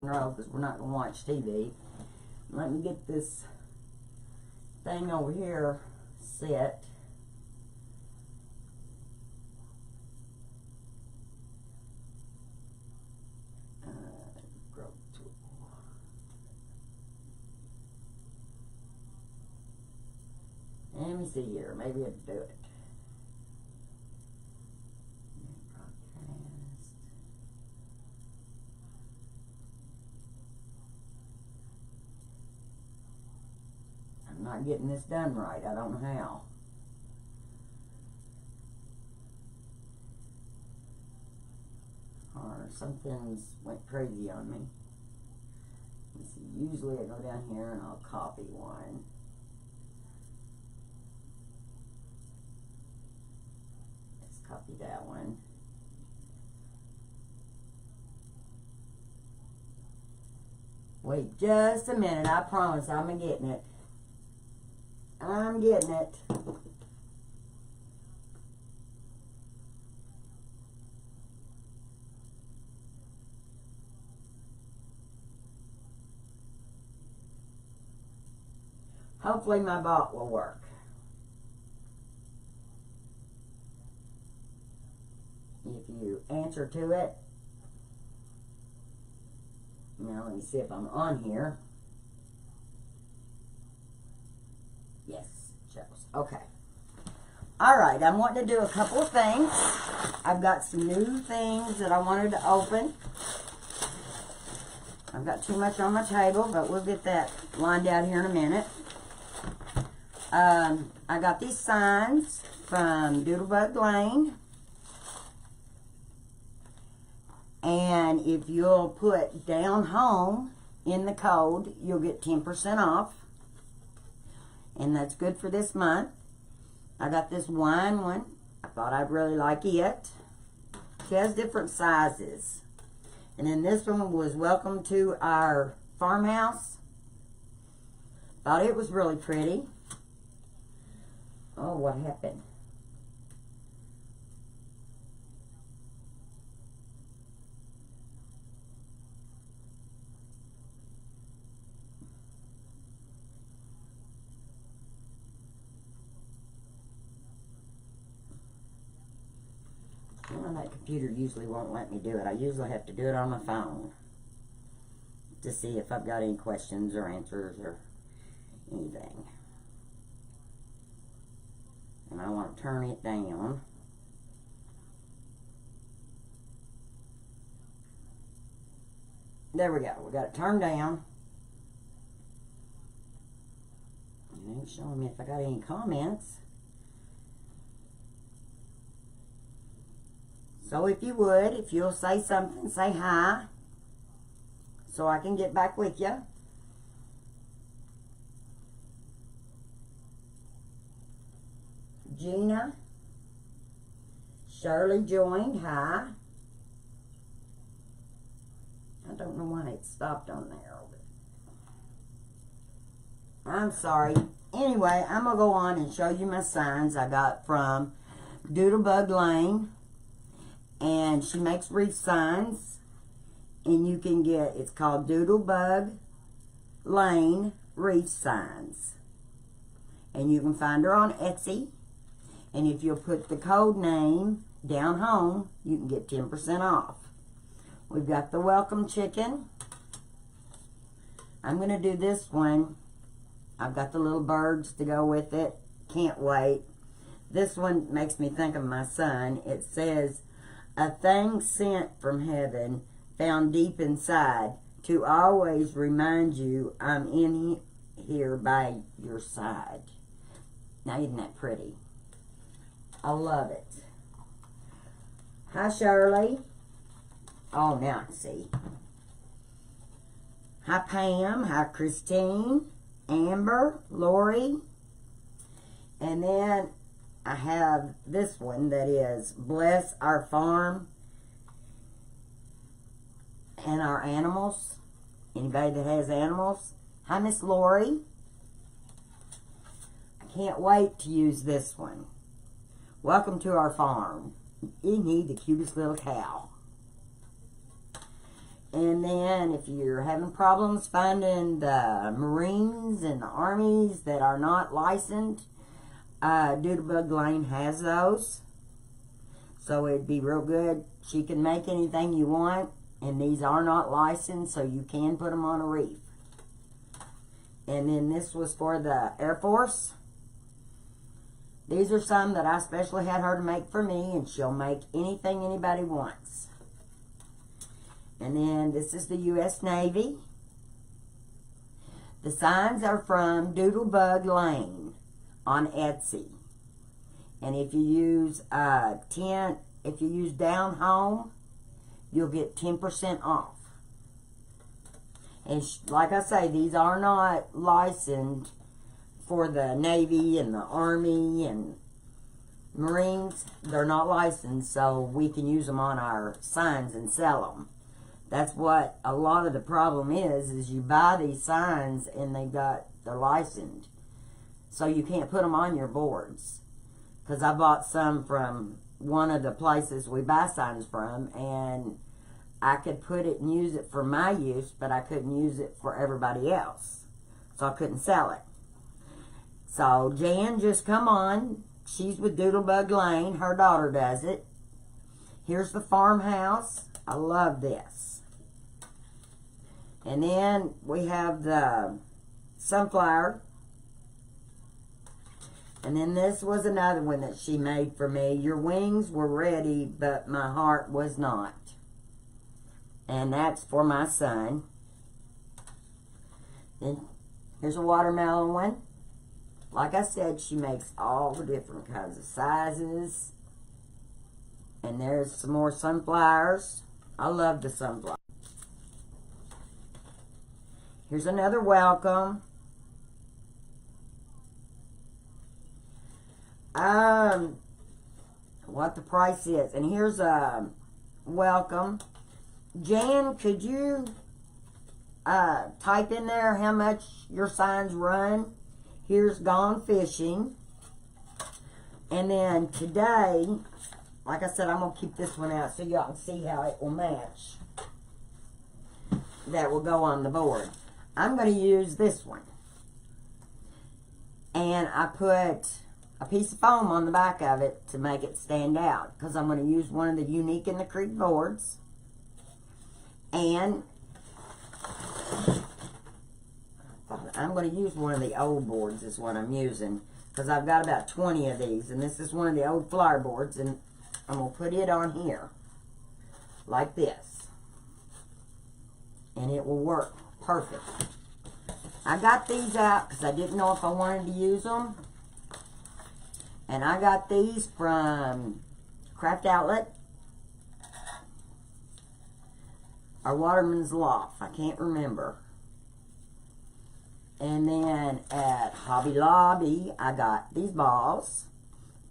row because we're not going to watch TV. Let me get this thing over here set. Let me see here. Maybe I'll do it. Broadcast. I'm not getting this done right. I don't know how. Or something's went crazy on me. Let's see. Usually I go down here and I'll copy one. Copy that one. Wait just a minute. I promise I'm getting it. I'm getting it. Hopefully my bot will work. If you answer to it. Now let me see if I'm on here. Yes, it shows. Okay. Alright, I'm wanting to do a couple of things. I've got some new things that I wanted to open. I've got too much on my table, but we'll get that lined out here in a minute. I got these signs from Doodlebug Lane. And if you'll put down home in the code, you'll get 10% off. And that's good for this month. I got this wine one. I thought I'd really like it. It has different sizes. And then this one was Welcome to Our Farmhouse. Thought it was really pretty. Oh, what happened? Well, that computer usually won't let me do it. I usually have to do it on my phone to see if I've got any questions or answers or anything. And I want to turn it down. There we go. We got it turned down. It ain't showing me if I got any comments. So if you would, if you'll say something, say hi, so I can get back with you. Gina, Shirley joined, hi. I don't know why it stopped on there. But I'm sorry. Anyway, I'm going to go on and show you my signs I got from Doodlebug Lane. And she makes wreath signs. And you can get, it's called Doodlebug Lane Wreath Signs. And you can find her on Etsy. And if you'll put the code name down home, you can get 10% off. We've got the welcome chicken. I'm going to do this one. I've got the little birds to go with it. Can't wait. This one makes me think of my son. It says, a thing sent from heaven, found deep inside, to always remind you I'm in here by your side. Now, isn't that pretty? I love it. Hi, Shirley. Oh, now I can see. Hi, Pam. Hi, Christine. Amber. Lori. And then I have this one that is Bless Our Farm and Our Animals. Anybody that has animals. Hi, Miss Lori. I can't wait to use this one. Welcome to our farm. Isn't he the cutest little cow? And then if you're having problems finding the Marines and the Armies that are not licensed, Doodlebug Lane has those. So it'd be real good. She can make anything you want. And these are not licensed, so you can put them on a reef. And then this was for the Air Force. These are some that I specially had her to make for me, and she'll make anything anybody wants. And then this is the U.S. Navy. The signs are from Doodlebug Lane on Etsy. And if you use if you use Down Home, you'll get 10% off. And like I say, these are not licensed for the Navy and the Army and Marines. They're not licensed, so we can use them on our signs and sell them. That's what a lot of the problem is you buy these signs and they're licensed. So you can't put them on your boards. Because I bought some from one of the places we buy signs from, and I could put it and use it for my use, but I couldn't use it for everybody else. So I couldn't sell it. So Jan just come on. She's with Doodlebug Lane. Her daughter does it. Here's the farmhouse. I love this. And then we have the sunflower. And then this was another one that she made for me. Your wings were ready, but my heart was not. And that's for my son. Then here's a watermelon one. Like I said, she makes all the different kinds of sizes. And there's some more sunflowers. I love the sunflower. Here's another welcome. What the price is. And here's a welcome. Jan, could you type in there how much your signs run? Here's Gone Fishing. And then today, like I said, I'm going to keep this one out so y'all can see how it will match. That will go on the board. I'm going to use this one. And I put a piece of foam on the back of it to make it stand out. Because I'm going to use one of the Unique in the Creek boards. And I'm going to use one of the old boards is what I'm using. Because I've got about 20 of these. And this is one of the old flower boards. And I'm going to put it on here. Like this. And it will work perfect. I got these out because I didn't know if I wanted to use them. And I got these from Craft Outlet. Or Waterman's Loft. I can't remember. And then at Hobby Lobby, I got these balls.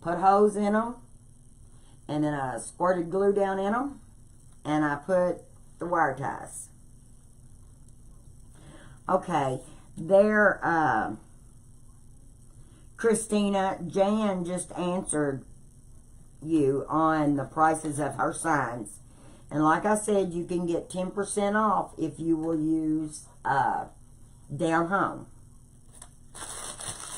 Put hose in them. And then I squirted glue down in them. And I put the wire ties. Okay. There, Christina, Jan just answered you on the prices of her signs. And like I said, you can get 10% off if you will use Down Home.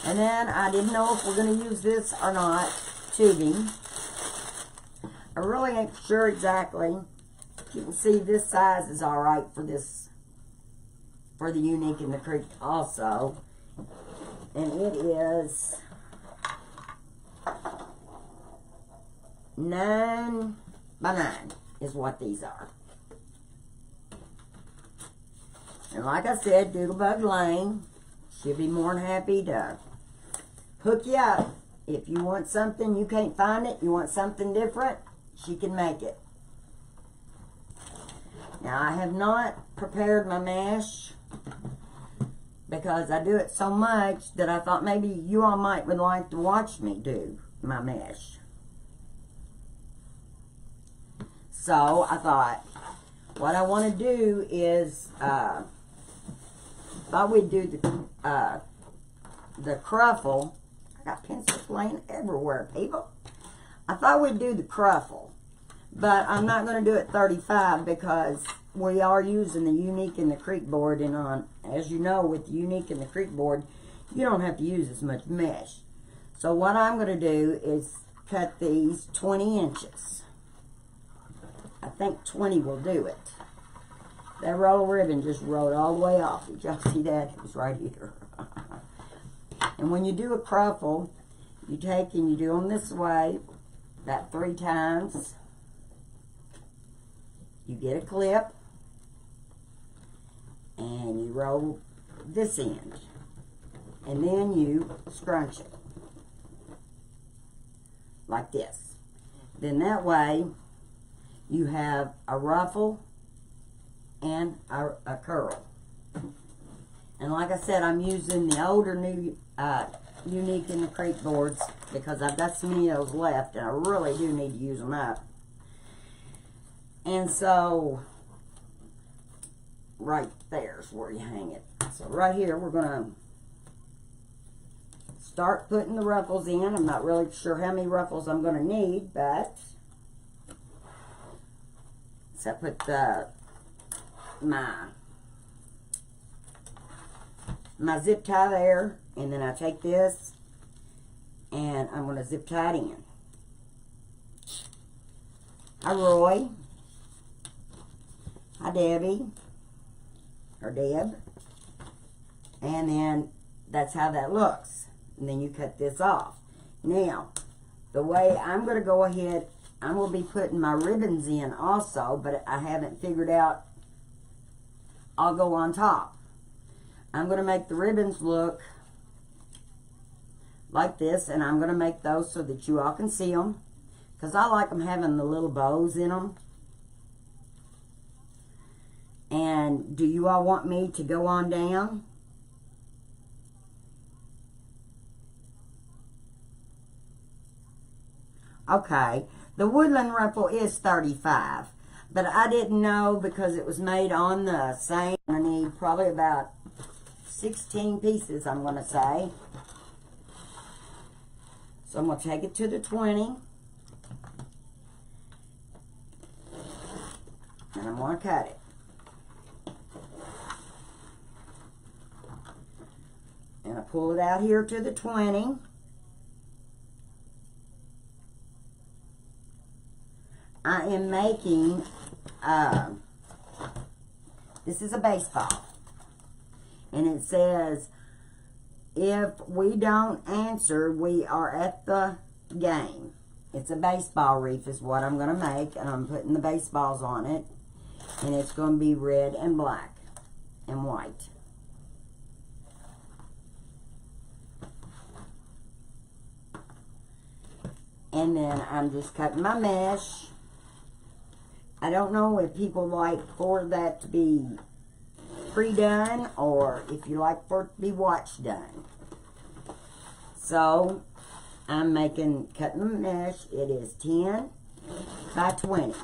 And then I didn't know if we're going to use this or not, tubing. I really ain't sure exactly. You can see this size is alright for this, for the Unique in the Creek also. And it is 9 by 9 is what these are. And like I said, Doodlebug Lane, she'll be more than happy to hook you up. If you want something, you can't find it, you want something different, she can make it. Now, I have not prepared my mesh because I do it so much that I thought maybe you all might would like to watch me do my mesh. So, I thought, what I want to do is, thought we'd do the cruffle. I got pencils laying everywhere, people. I thought we'd do the cruffle. But I'm not going to do it 35 because we are using the Unique and the Creek board, and as you know, with the Unique and the Creek board, you don't have to use as much mesh. So what I'm going to do is cut these 20 inches. I think 20 will do it. That roll of ribbon just rolled all the way off. Did y'all see that? It was right here. And when you do a crumple, you take and you do them this way about 3 times. You get a clip and you roll this end, and then you scrunch it like this. Then that way you have a ruffle and a curl. And like I said, I'm using the older Unique and the Creek boards because I've got so many of those left, and I really do need to use them up. And so right there's where you hang it. So right here we're gonna start putting the ruffles in. I'm not really sure how many ruffles I'm gonna need, but so I put my zip tie there, and then I take this and I'm gonna zip tie it in. Hi Roy. Hi Debbie, or Deb. And then that's how that looks. And then you cut this off. Now, the way I'm going to go ahead, I'm going to be putting my ribbons in also, but I haven't figured out, I'll go on top. I'm going to make the ribbons look like this, and I'm going to make those so that you all can see them, because I like them having the little bows in them. And do you all want me to go on down? Okay, the woodland ruffle is 35, but I didn't know because it was made on the same. I need probably about 16 pieces, I'm going to say. So I'm going to take it to the 20. And I'm going to cut it. And I pull it out here to the 20. I am making, this is a baseball. And it says, if we don't answer, we are at the game. It's a baseball wreath is what I'm going to make. And I'm putting the baseballs on it. And it's going to be red and black and white. And then I'm just cutting my mesh. I don't know if people like for that to be pre-done or if you like for it to be watch done. So I'm cutting the mesh. It is 10 by 20.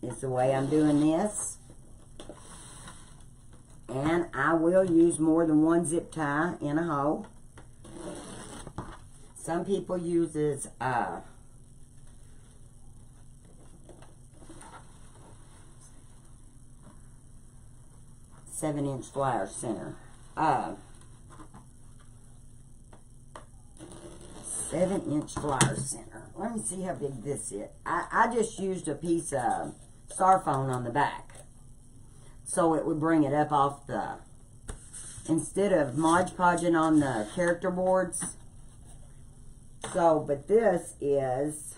It's the way I'm doing this. And I will use more than one zip tie in a hole. Some people uses 7-inch flower center. 7-inch flower center. Let me see how big this is. I just used a piece of styrofoam on the back, so it would bring it up off the, instead of Mod Podging on the character boards. So, but this is,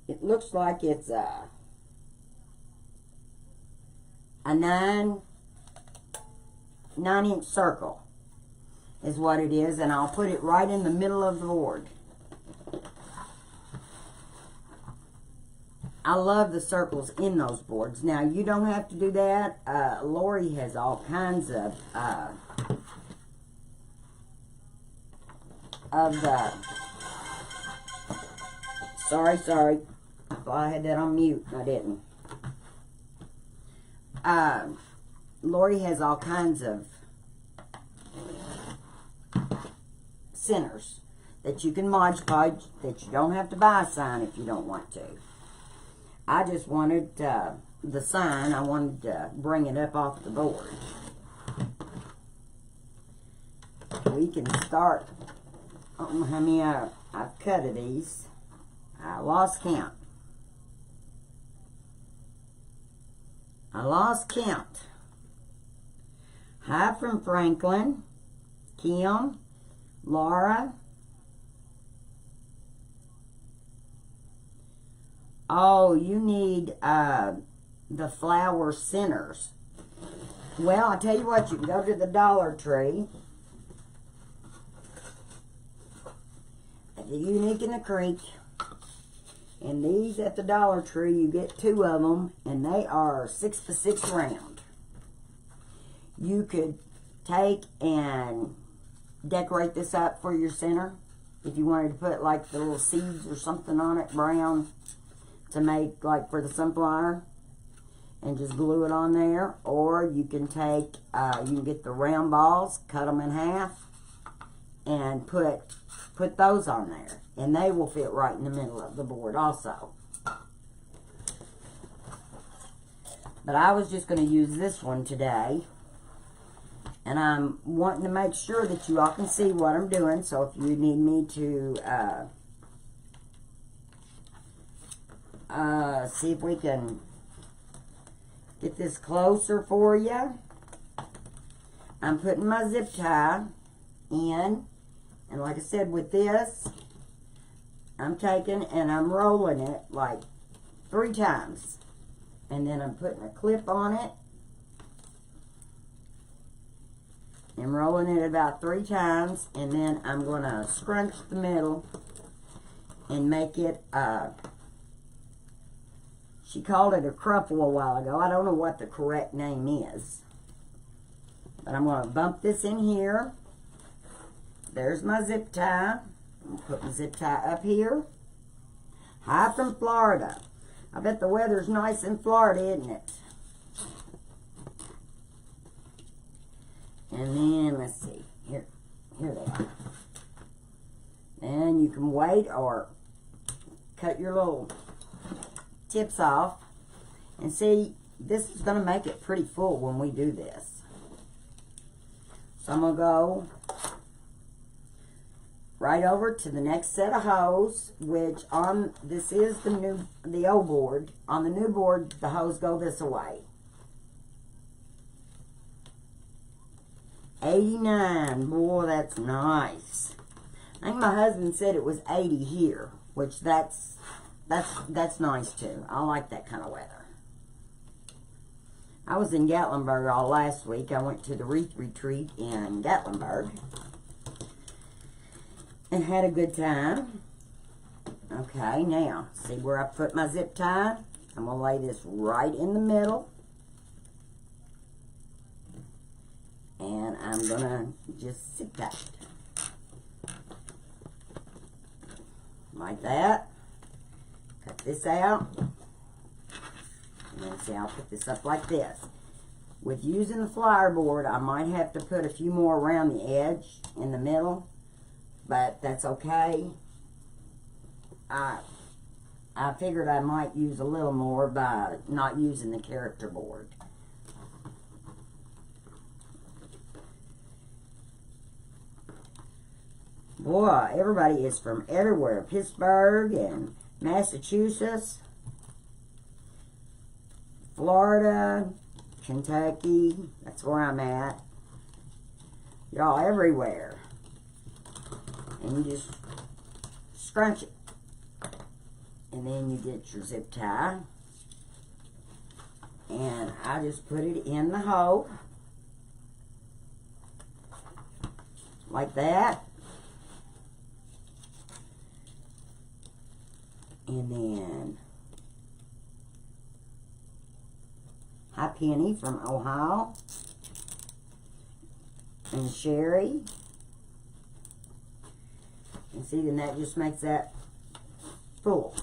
it looks like it's a 9-inch circle is what it is, and I'll put it right in the middle of the board. I love the circles in those boards. Now, you don't have to do that. Lori has all kinds of the, sorry, I thought I had that on mute, I didn't. Lori has all kinds of centers. that you can Mod Podge, that you don't have to buy a sign if you don't want to. I just wanted the sign, I wanted to bring it up off the board. We can start, I don't know how many I've cut of these. I lost count. Hi from Franklin, Kim, Laura. Oh, you need the flower centers. Well, I tell you what, you can go to the Dollar Tree. At the Unique in the Creek. And these at the Dollar Tree, you get 2 of them, and they are 6x6 round. You could take and decorate this up for your center. If you wanted to put like the little seeds or something on it, brown, to make like for the sunflower, and just glue it on there. Or you can take, you can get the round balls, cut them in half, and put those on there. And they will fit right in the middle of the board also. But I was just going to use this one today. And I'm wanting to make sure that you all can see what I'm doing. So if you need me to see if we can get this closer for you. I'm putting my zip tie in. And like I said, with this, I'm taking and I'm rolling it like 3 times. And then I'm putting a clip on it. And rolling it about 3 times. And then I'm going to scrunch the middle and make it, she called it a crumple a while ago. I don't know what the correct name is. But I'm going to bump this in here. There's my zip tie. I'm putting the zip tie up here. Hi from Florida. I bet the weather's nice in Florida, isn't it? And then, let's see. Here they are. And you can wait or cut your little tips off. And see, this is going to make it pretty full when we do this. So I'm going to go right over to the next set of hose, which on, this is the old board. On the new board, the hose go this way. 89, boy, that's nice. I think my husband said it was 80 here, which that's nice too. I like that kind of weather. I was in Gatlinburg all last week. I went to the Wreath Retreat in Gatlinburg and had a good time. Okay, now, see where I put my zip tie? I'm going to lay this right in the middle. And I'm going to just zip tie it. Like that. Cut this out. And then see, I'll put this up like this. With using the flyer board, I might have to put a few more around the edge in the middle. But that's okay. I figured I might use a little more by not using the character board. Boy, everybody is from everywhere. Pittsburgh and Massachusetts, Florida, Kentucky. That's where I'm at. Y'all everywhere. And you just scrunch it. And then you get your zip tie. And I just put it in the hole. Like that. And then, hi Penny from Ohio. And Sherry. And see, then that just makes that full.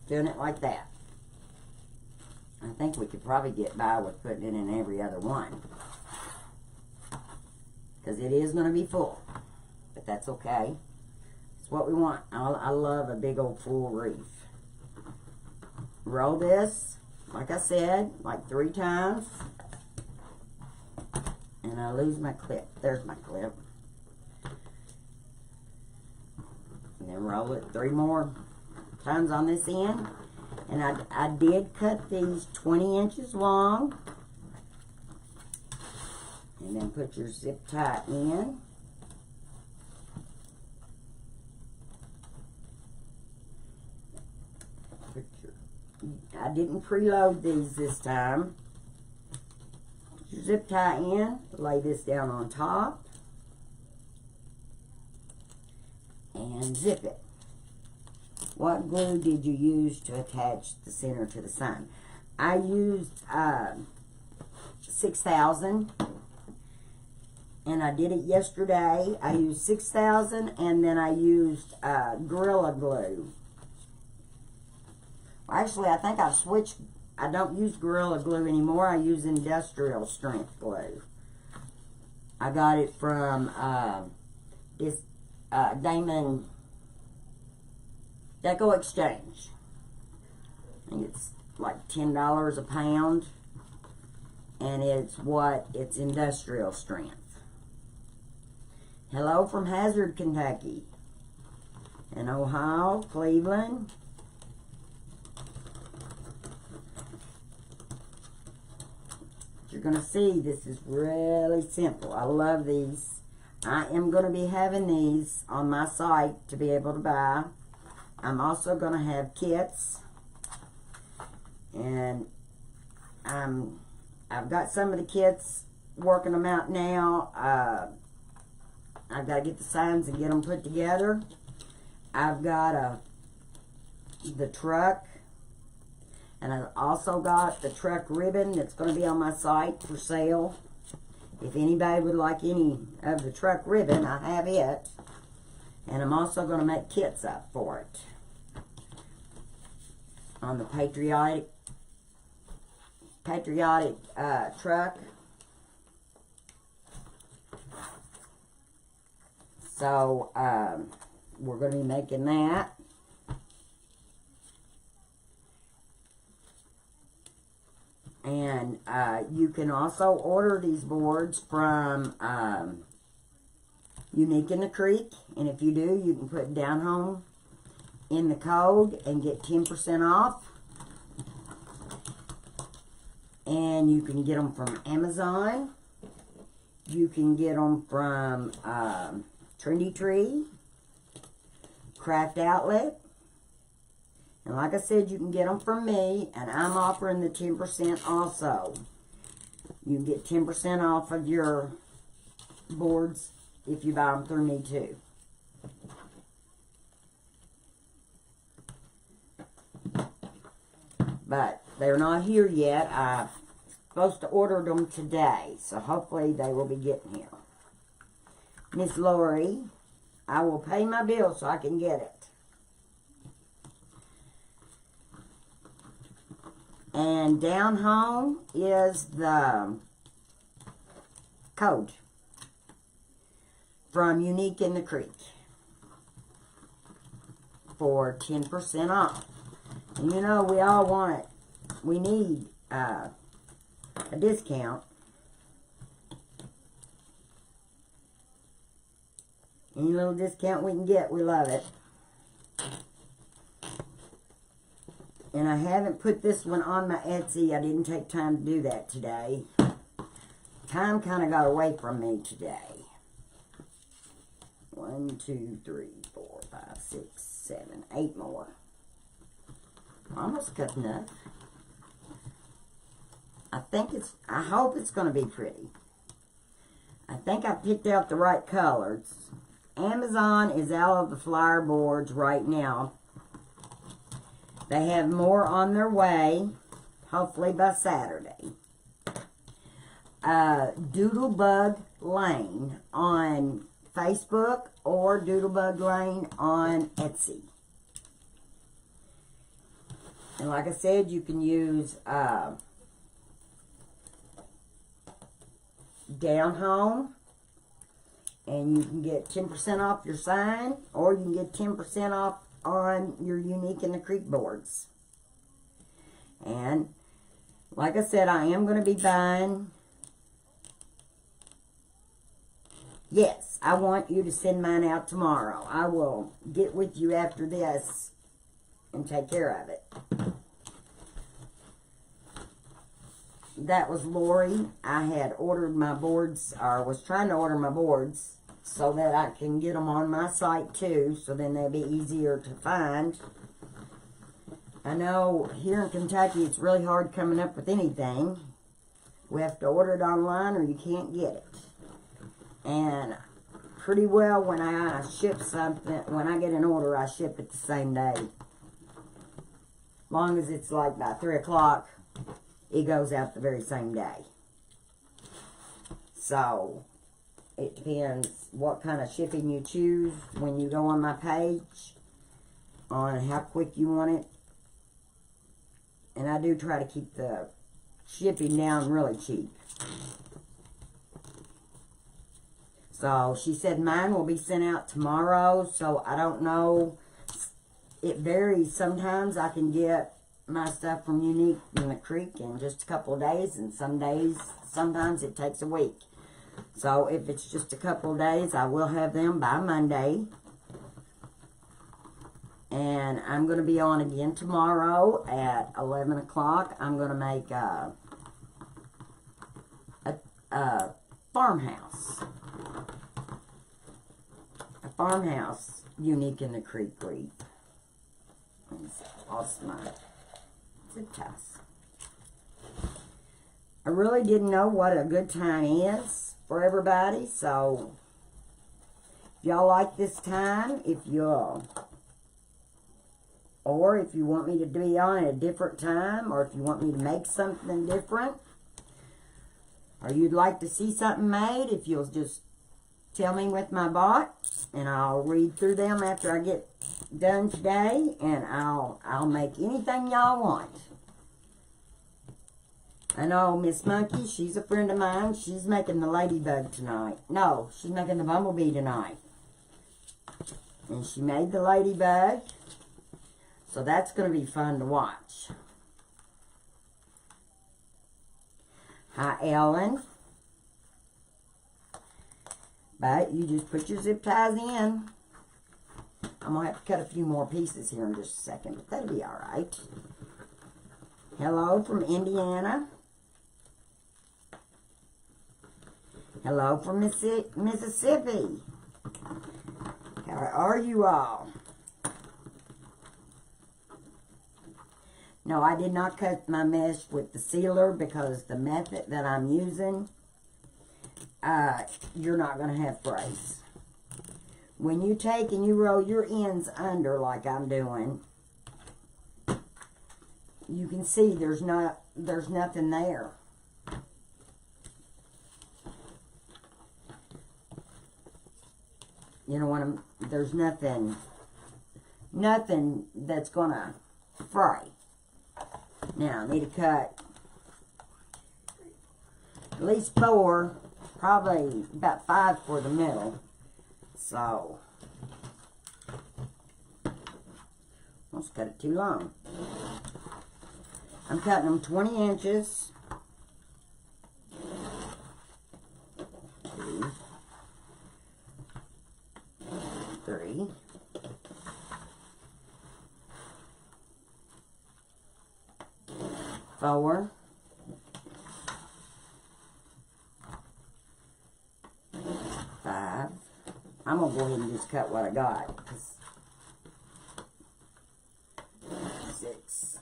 Doing it like that. I think we could probably get by with putting it in every other one. because it is going to be full. But that's okay. It's what we want. I love a big old full wreath. Roll this, like I said, like 3 times. And I lose my clip. There's my clip. And then roll it 3 more times on this end. And I did cut these 20 inches long. And then put your zip tie in. I didn't preload these this time. Put your zip tie in. Lay this down on top. And zip it. What glue did you use to attach the center to the sign? I used 6,000, and I did it yesterday. I used 6,000, and then I used Gorilla Glue. Actually, I think I've switched. I don't use Gorilla Glue anymore. I use industrial strength glue. I got it from this Damon Deco Exchange. I think it's like $10 a pound, and it's industrial strength. Hello from Hazard, Kentucky, and Ohio, Cleveland. You're gonna see this is really simple. I love these. I am gonna be having these on my site to be able to buy. I'm also going to have kits, and I've got some of the kits, working them out now. I've got to get the signs and get them put together. I've got the truck, and I've also got the truck ribbon that's going to be on my site for sale. If anybody would like any of the truck ribbon, I have it. And I'm also going to make kits up for it on the patriotic truck. So we're going to be making that. And you can also order these boards from Unique in the Creek, and if you do, you can put Down Home in the code and get 10% off. And you can get them from Amazon. You can get them from Trendy Tree, Craft Outlet, and like I said, you can get them from me, and I'm offering the 10% also. You can get 10% off of your boards if you buy them through me too. But they're not here yet. I'm supposed to order them today, so hopefully they will be getting here. Miss Lori, I will pay my bill so I can get it. And Down Home is the code from Unique in the Creek for 10% off. And you know, we all want it. We need a discount. Any little discount we can get, we love it. And I haven't put this one on my Etsy. I didn't take time to do that today. Time kind of got away from me today. 1, 2, 3, 4, 5, 6, 7, 8 more. Almost cut enough. I hope it's going to be pretty. I think I picked out the right colors. Amazon is out of the flyer boards right now. They have more on their way, hopefully by Saturday. Doodlebug Lane on Facebook or Doodlebug Lane on Etsy. And like I said, you can use Down Home And you can get 10% off your sign, or you can get 10% off on your Unique in the Creek boards. And like I said, I am going to be buying. Yes, I want you to send mine out tomorrow. I will get with you after this and take care of it. That was Lori. I had ordered my boards, or was trying to order my boards, so that I can get them on my site too, so then they'll be easier to find. I know here in Kentucky it's really hard coming up with anything. We have to order it online or you can't get it. And pretty well when I ship something, when I get an order, I ship it the same day. Long as it's like by 3 o'clock, it goes out the very same day. So it depends what kind of shipping you choose when you go on my page on how quick you want it. And I do try to keep the shipping down really cheap. So she said mine will be sent out tomorrow, so I don't know. It varies. Sometimes I can get my stuff from Unique in the Creek in just a couple of days, and sometimes it takes a week. So if it's just a couple of days, I will have them by Monday. And I'm going to be on again tomorrow at 11 o'clock. I'm going to make a farmhouse. A farmhouse Unique in the Creek wreath. Awesome. Zip ties. I really didn't know what a good time is for everybody, so if y'all like this time, or if you want me to be on at a different time, or if you want me to make something different, or you'd like to see something made, if you'll just tell me with my bot, and I'll read through them after I get done today, and I'll make anything y'all want. I know Miss Monkey, she's a friend of mine. She's making the ladybug tonight. No, she's making the bumblebee tonight. And she made the ladybug. So that's going to be fun to watch. Hi, Ellen. But you just put your zip ties in. I'm going to have to cut a few more pieces here in just a second, but that'll be all right. Hello from Indiana. Hello from Mississippi. How are you all? No, I did not cut my mesh with the sealer because the method that I'm using, you're not going to have brace. When you take and you roll your ends under like I'm doing, you can see there's nothing there. You know, there's nothing that's going to fray. Now, I need to cut at least 4, probably about 5 for the middle. So, let's cut it too long. I'm cutting them 20 inches. 2, 3. 4. 5. I'm going to go ahead and just cut what I got. 6.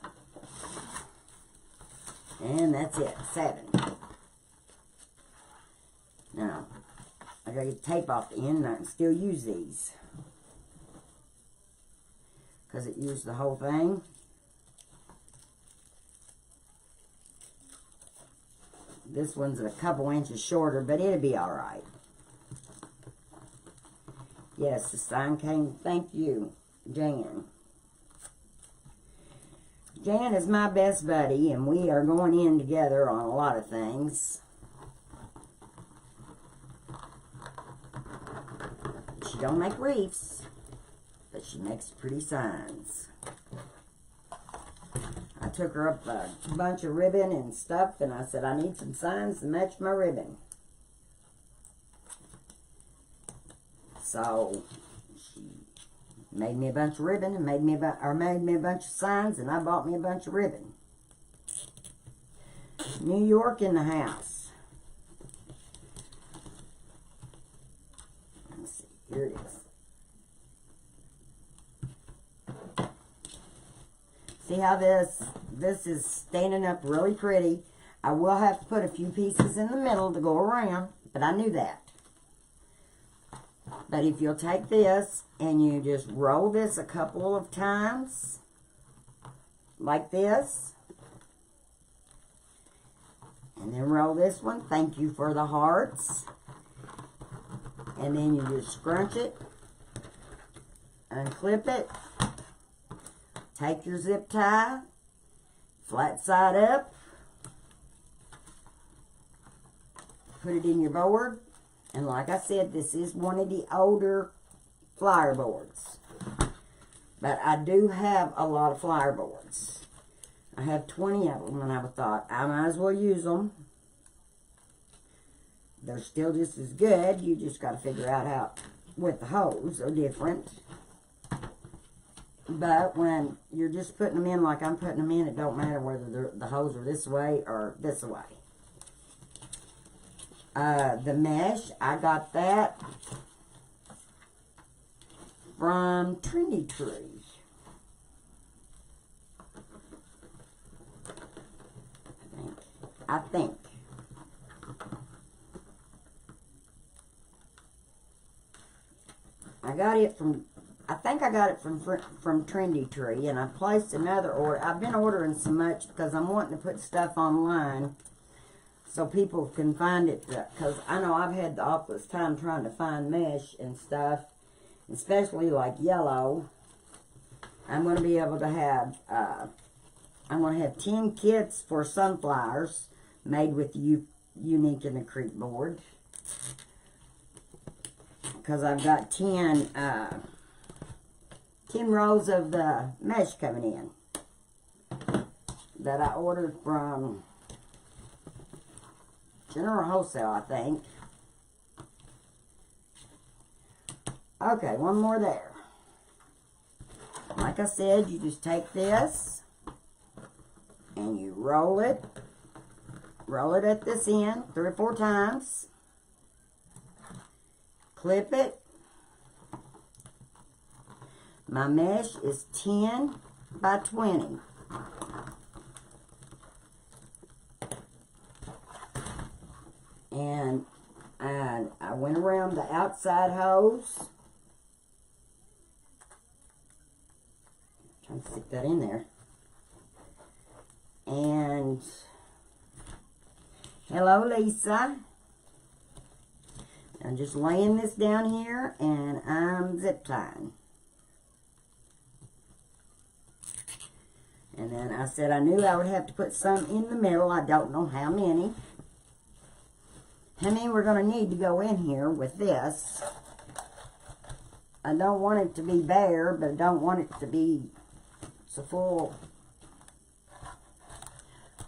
And that's it. 7. Now, I got to get tape off the end and I can still use these. Because it used the whole thing. This one's a couple inches shorter, but it'll be all right. Yes, the sign came. Thank you, Jan. Jan is my best buddy, and we are going in together on a lot of things. don't make wreaths, but she makes pretty signs. I took her up a bunch of ribbon and stuff, and I said, I need some signs to match my ribbon. So she made me a bunch of ribbon and made me a bunch of signs, and I bought me a bunch of ribbon. New York in the house. Let's see, here it is. See how this is standing up really pretty. I will have to put a few pieces in the middle to go around, but I knew that. But if you'll take this and you just roll this a couple of times, like this, and then roll this one, thank you for the hearts, and then you just scrunch it, unclip it, take your zip tie, flat side up, put it in your board. And like I said, this is one of the older flyer boards. But I do have a lot of flyer boards. I have 20 of them, and I thought I might as well use them. They're still just as good. You just got to figure out how, with the holes, are different. But when you're just putting them in like I'm putting them in, it don't matter whether the holes are this way or this way. The mesh, I got that from Trendy Tree. I think. I got it from, I think I got it from Trendy Tree, and I placed another order. I've been ordering so much because I'm wanting to put stuff online so people can find it, because I know I've had the awfulest time trying to find mesh and stuff, especially like yellow. I'm going to be able to have, I'm going to have 10 kits for sunflowers made with Unique in the Creek board, because I've got 10 rows of the mesh coming in that I ordered from General Wholesale, I think. Okay, one more there. Like I said, you just take this and you roll it at this end 3 or 4 times, clip it. My mesh is 10 by 20. And I went around the outside hose. Trying to stick that in there. And hello, Lisa. I'm just laying this down here, and I'm zip tying. And then I said I knew I would have to put some in the middle. I don't know how many. How many we're going to need to go in here with this. I don't want it to be bare, but I don't want it to be so full.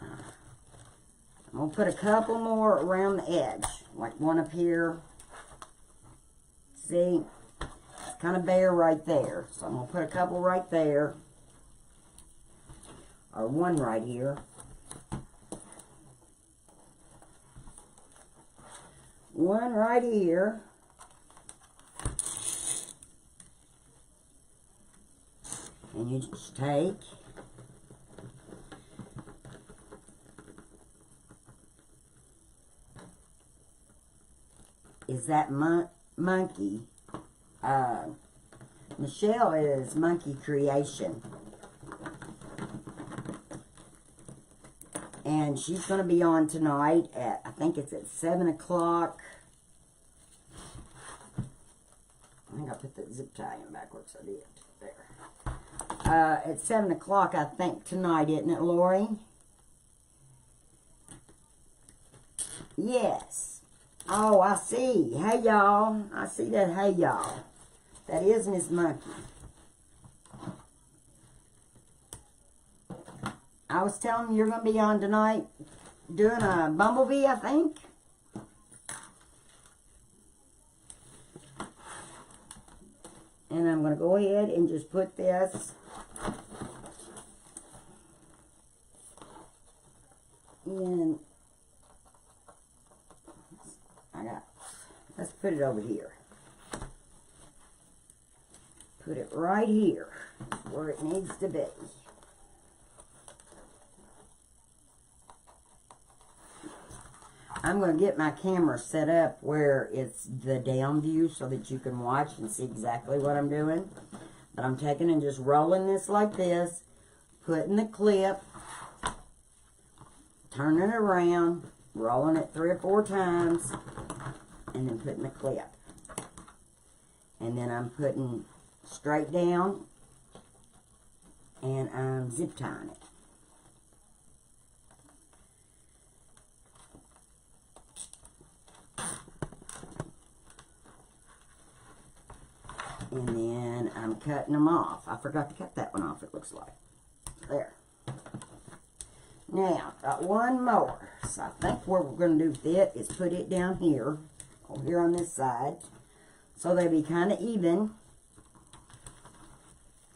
I'm going to put a couple more around the edge, like one up here. See, it's kind of bare right there, so I'm going to put a couple right there, or one right here. One right here. And you just take is that monkey. Michelle is Monkey Creation. And she's going to be on tonight at, I think it's at 7 o'clock. I think I put the zip tie in backwards. I did. There. At 7 o'clock, I think, tonight, isn't it, Lori? Yes. Oh, I see. Hey, y'all. I see that. Hey, y'all. That isn't his monkey. I was telling you you're going to be on tonight doing a bumblebee, I think. And I'm going to go ahead and just put this in. Let's put it over here. Put it right here where it needs to be. I'm going to get my camera set up where it's the down view so that you can watch and see exactly what I'm doing. But I'm taking and just rolling this like this, putting the clip, turning it around, rolling it 3 or 4 times, and then putting the clip. And then I'm putting straight down, and I'm zip tying it. And then I'm cutting them off. I forgot to cut that one off, it looks like. There. Now, got one more. So I think what we're going to do with it is put it down here, over here on this side, so they be kind of even.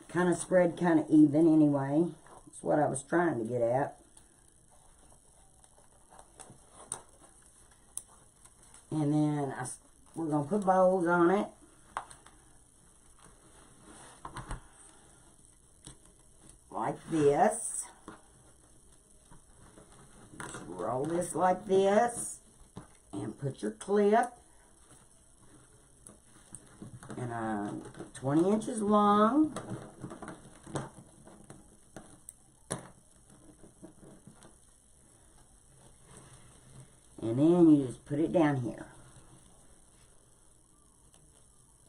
Kind of spread kind of even anyway. That's what I was trying to get at. And then we're going to put bows on it. Like this. Just roll this like this. And put your clip. And 20 inches long. And then you just put it down here.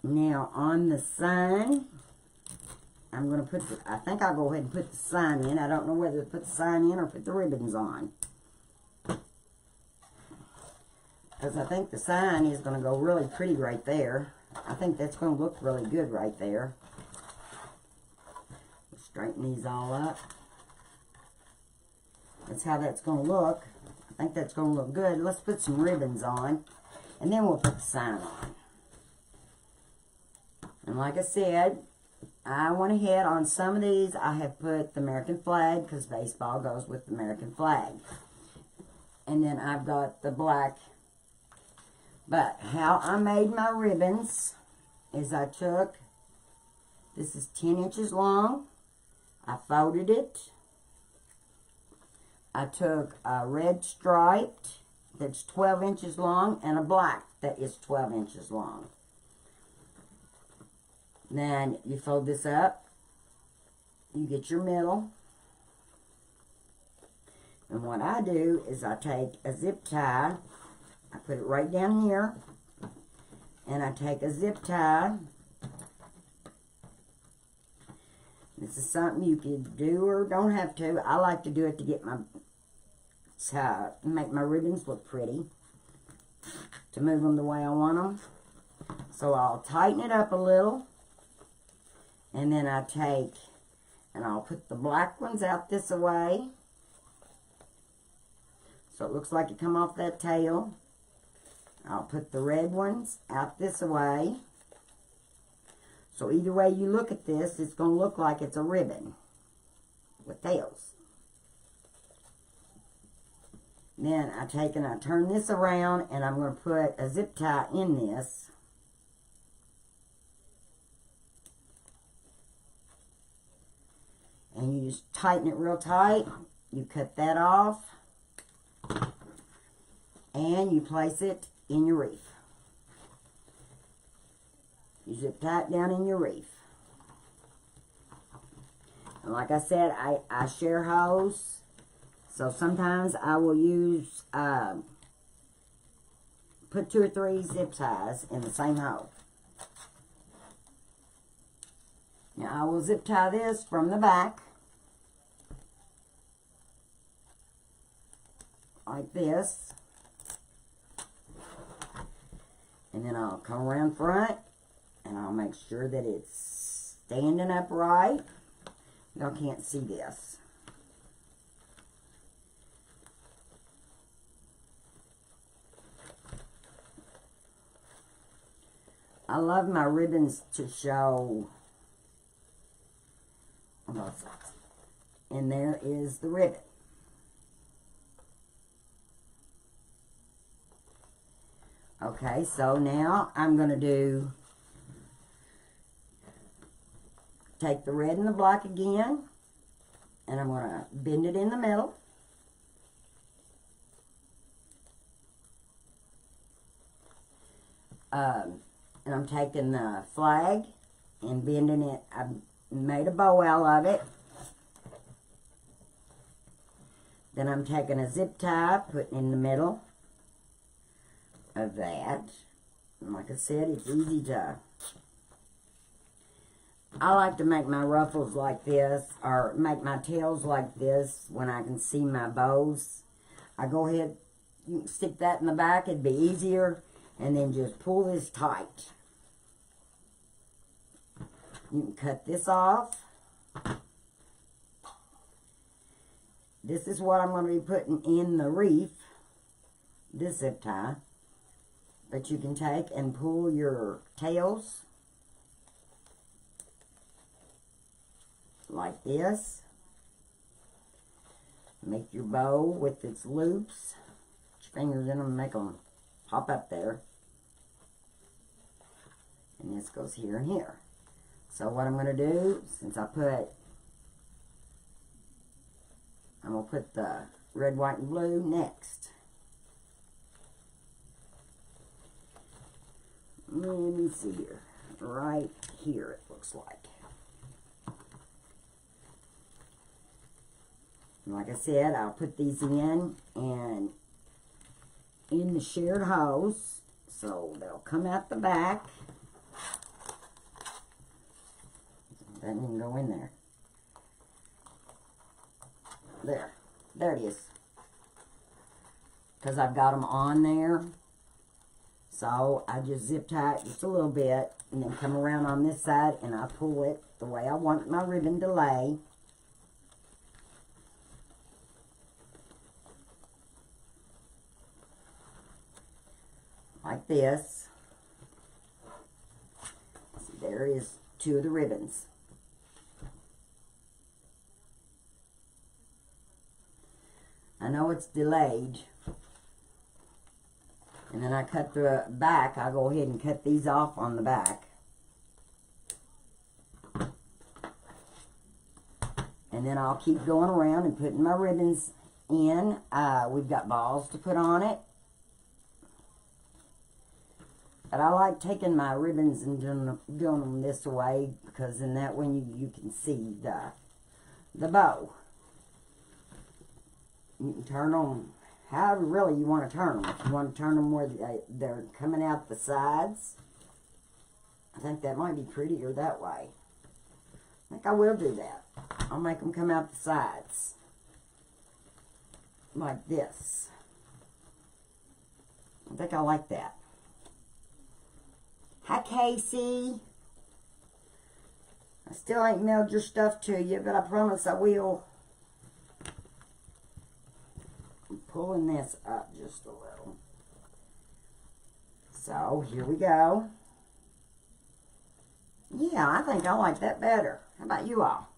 Now on the sign, I'm going to put the, I think I'll go ahead and put the sign in. I don't know whether to put the sign in or put the ribbons on. Because I think the sign is going to go really pretty right there. I think that's going to look really good right there. Straighten these all up. That's how that's going to look. I think that's going to look good. Let's put some ribbons on. And then we'll put the sign on. And like I said, I went ahead on some of these. I have put the American flag because baseball goes with the American flag. And then I've got the black. But how I made my ribbons is I took, this is 10 inches long. I folded it. I took a red striped that's 12 inches long and a black that is 12 inches long. Then you fold this up, you get your middle, and what I do is I take a zip tie, I put it right down here, and I take a zip tie. This is something you could do or don't have to. I like to do it to get make my ribbons look pretty, to move them the way I want them. So I'll tighten it up a little. And then I take, and I'll put the black ones out this way. So it looks like it come off that tail. I'll put the red ones out this way. So either way you look at this, it's going to look like it's a ribbon with tails. Then I take and I turn this around, and I'm going to put a zip tie in this. And you just tighten it real tight. You cut that off. And you place it in your wreath. You zip tie it down in your wreath. And like I said, I share hose. So sometimes I will use, put 2 or 3 zip ties in the same hole. Now I will zip tie this from the back. Like this. And then I'll come around front And I'll make sure that it's standing upright. Y'all can't see this. I love my ribbons to show on both sides. And there is the ribbon. Okay, so now I'm going to take the red and the black again, and I'm going to bend it in the middle. And I'm taking the flag and bending it. I made a bow out of it. Then I'm taking a zip tie, putting in the middle of that. And like I said, it's easy to... I like to make my ruffles like this, or make my tails like this when I can see my bows. I go ahead, you can stick that in the back, it'd be easier, and then just pull this tight. You can cut this off. This is what I'm going to be putting in the wreath, this zip tie. But you can take and pull your tails like this. Make your bow with its loops. Put your fingers in them and make them pop up there. And this goes here and here. So what I'm going to do, since I'm going to put the red, white, and blue next. Let me see here. Right here it looks like. And like I said, I'll put these in and in the shared hose. So they'll come out the back. That didn't go in there. There. There it is. Because I've got them on there. So I just zip tie it just a little bit and then come around on this side and I pull it the way I want my ribbon to lay. Like this. See, there is two of the ribbons. I know it's delayed. And then I cut the back. I'll go ahead and cut these off on the back. And then I'll keep going around and putting my ribbons in. We've got balls to put on it. But I like taking my ribbons and doing them this way, because in that way you can see the bow. You can turn them however really you want to turn them. If you want to turn them where they're coming out the sides, I think that might be prettier that way. I think I will do that. I'll make them come out the sides. Like this. I think I like that. Hi, Casey. I still ain't mailed your stuff to you, but I promise I will. I'm pulling this up just a little. So, here we go. Yeah, I think I like that better. How about you all?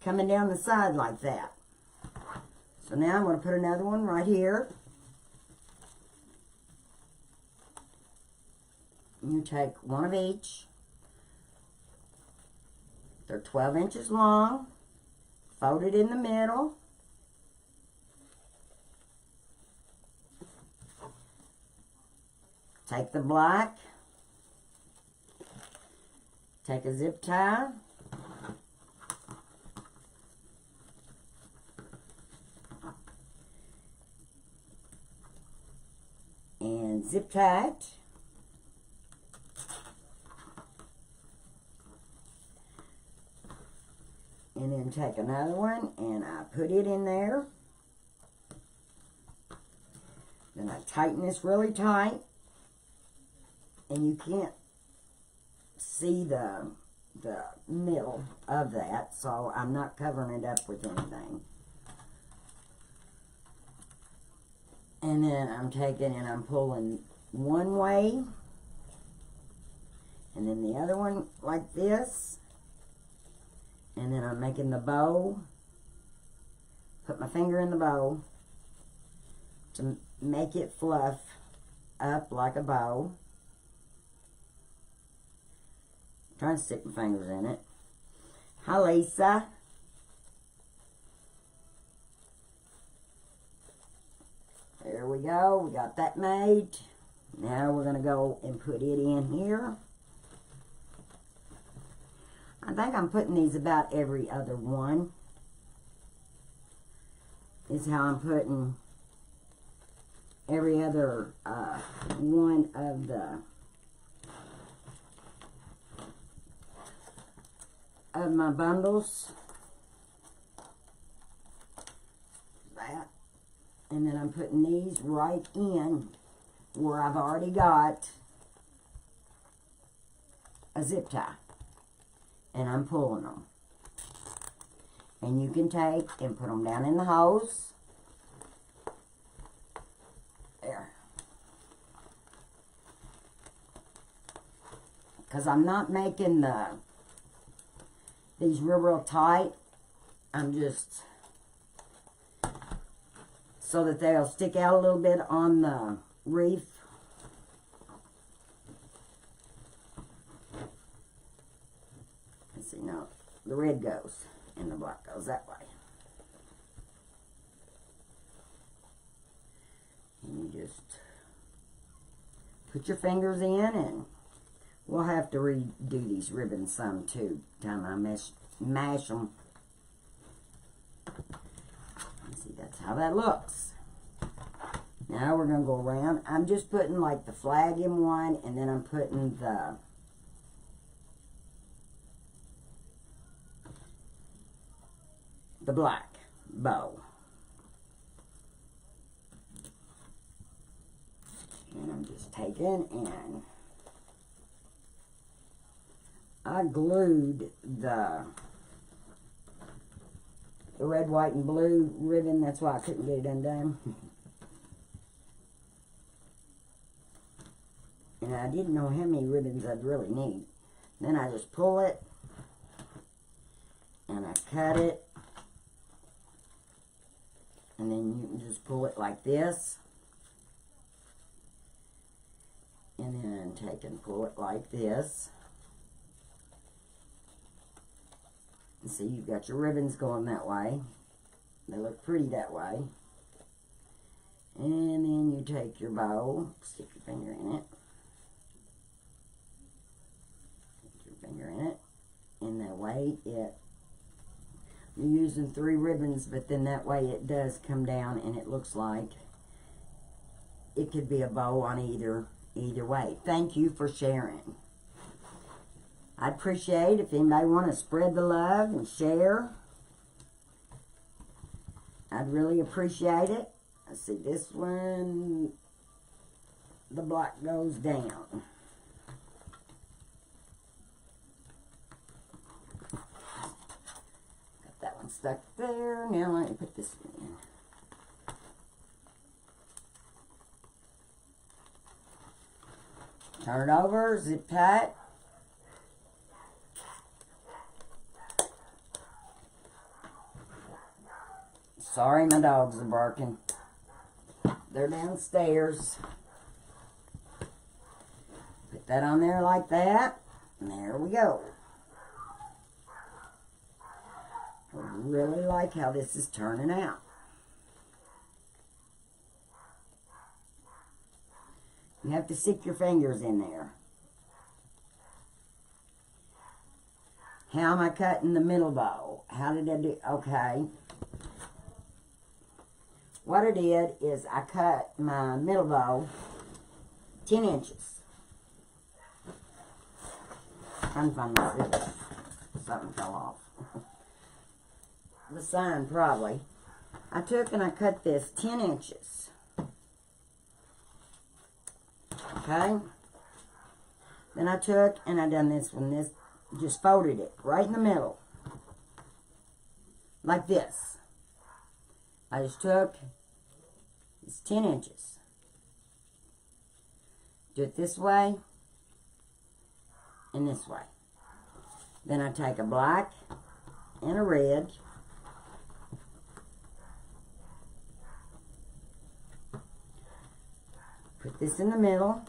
Coming down the side like that. So now I'm going to put another one right here. You take one of each. They're 12 inches long. Fold it in the middle. Take the black. Take a zip tie. And zip tie it. And then take another one and I put it in there. Then I tighten this really tight. And you can't see the middle of that, so I'm not covering it up with anything. And then I'm taking and I'm pulling one way, and then the other one like this, and then I'm making the bow. Put my finger in the bow to make it fluff up like a bow. Trying to stick my fingers in it. Hi, Lisa. There we go. We got that made. Now we're going to go and put it in here. I think I'm putting these about every other one. Is how I'm putting every other one of my bundles. That. And then I'm putting these right in where I've already got a zip tie. And I'm pulling them. And you can take and put them down in the hose. There. Because I'm not making these real tight. I'm just so that they'll stick out a little bit on the wreath. Let's see, now the red goes and the black goes that way. And you just put your fingers in, and we'll have to redo these ribbons some too, time I mash them. See, that's how that looks. Now we're going to go around. I'm just putting like the flag in one, and then I'm putting the black bow. And I'm just taking and I glued the red, white, and blue ribbon. That's why I couldn't get it undone. And I didn't know how many ribbons I'd really need. Then I just pull it and I cut it. And then you can just pull it like this. And then take and pull it like this. And see, you've got your ribbons going that way. They look pretty that way. And then you take your bow, stick your finger in it. Stick your finger in it. And that way you're using 3 ribbons, but then that way it does come down and it looks like it could be a bow on either way. Thank you for sharing. I'd appreciate if anybody want to spread the love and share. I'd really appreciate it. Let's see, this one, the black goes down. Got that one stuck there. Now let me put this one in. Turn it over, zip tight. Sorry, my dogs are barking. They're downstairs. Put that on there like that. And there we go. I really like how this is turning out. You have to stick your fingers in there. How am I cutting the middle bow? How did I do? Okay. What I did is I cut my middle bow 10 inches. Trying to find my scissors. Something fell off. The sign probably. I took and I cut this 10 inches. Okay? Then I took and I done this one. This just folded it right in the middle. Like this. I just took, it's 10 inches. Do it this way and this way. Then I take a black and a red. Put this in the middle.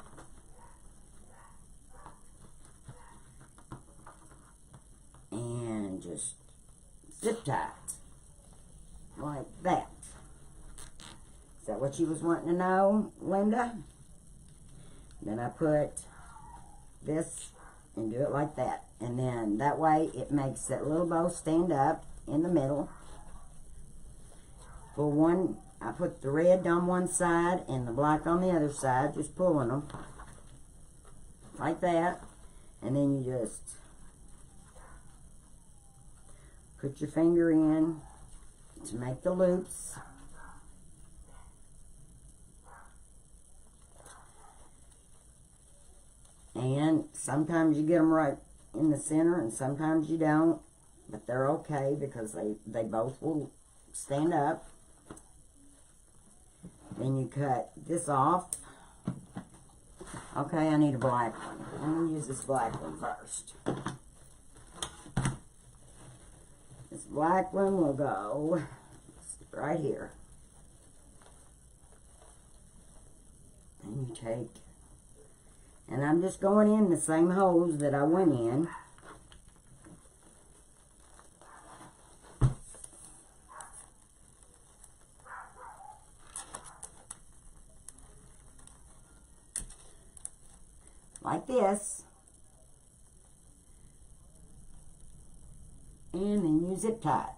And just zip tie it. Like that. Is that what you was wanting to know, Linda? Then I put this and do it like that. And then that way it makes that little bow stand up in the middle. For one, I put the red on one side and the black on the other side, just pulling them like that. And then you just put your finger in to make the loops. And sometimes you get them right in the center and sometimes you don't. But they're okay because they both will stand up. Then you cut this off. Okay, I need a black one. I'm going to use this black one first. This black one will go right here. And you take, and I'm just going in the same holes that I went in. Like this. And then you zip tie it.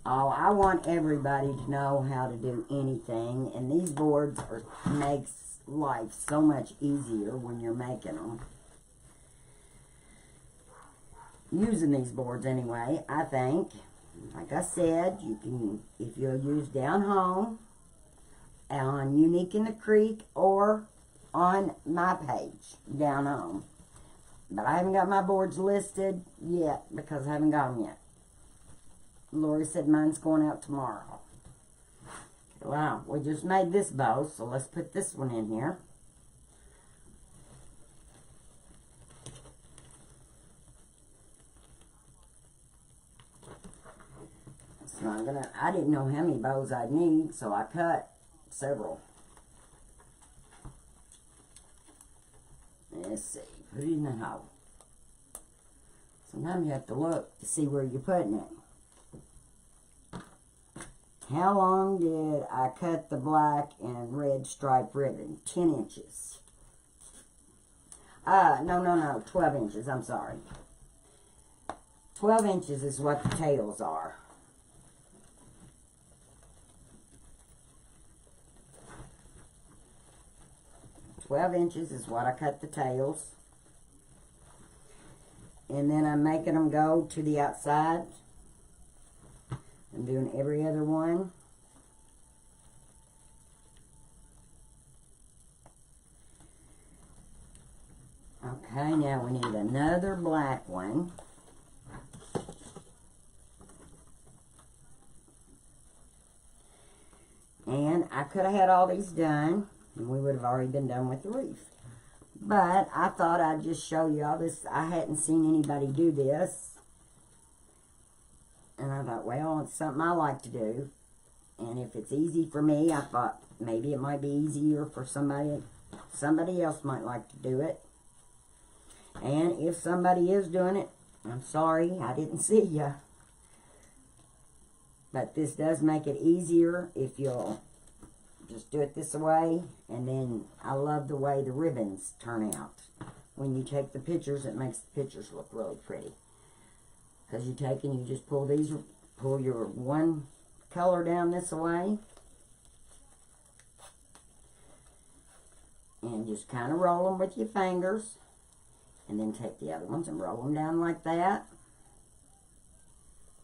Oh, I want everybody to know how to do anything, and these boards makes life so much easier when you're making them. Using these boards anyway, I think. Like I said, you can, if you'll use Down Home, on Unique in the Creek, or on my page, Down Home. But I haven't got my boards listed yet because I haven't got them yet. Lori said mine's going out tomorrow. Wow, we just made this bow, so let's put this one in here. It's not gonna, I didn't know how many bows I'd need, so I cut several. Let's see, put it in the hole. Sometimes you have to look to see where you're putting it. How long did I cut the black and red stripe ribbon? 10 inches. No, 12 inches, I'm sorry. 12 inches is what the tails are. $12 is what I cut the tails. And then I'm making them go to the outside. I'm doing every other one. Okay, now we need another black one. And I could have had all these done, and we would have already been done with the wreath. But I thought I'd just show you all this. I hadn't seen anybody do this. And I thought, well, it's something I like to do. And if it's easy for me, I thought maybe it might be easier for somebody. Somebody else might like to do it. And if somebody is doing it, I'm sorry, I didn't see you. But this does make it easier if you'll just do it this way. And then I love the way the ribbons turn out. When you take the pictures, it makes the pictures look really pretty. Because you take and you just pull these, pull your one color down this way. And just kind of roll them with your fingers. And then take the other ones and roll them down like that.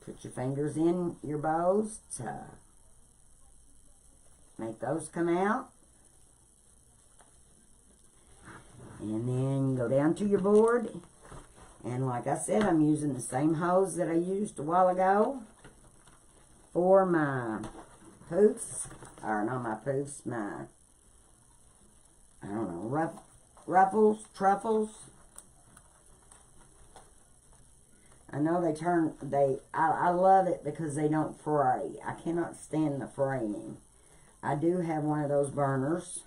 Put your fingers in your bows to make those come out. And then go down to your board. And like I said, I'm using the same hose that I used a while ago for my poofs. Or not my poofs, my, I don't know, ruffles, truffles. I know I love it because they don't fray. I cannot stand the fraying. I do have one of those burners.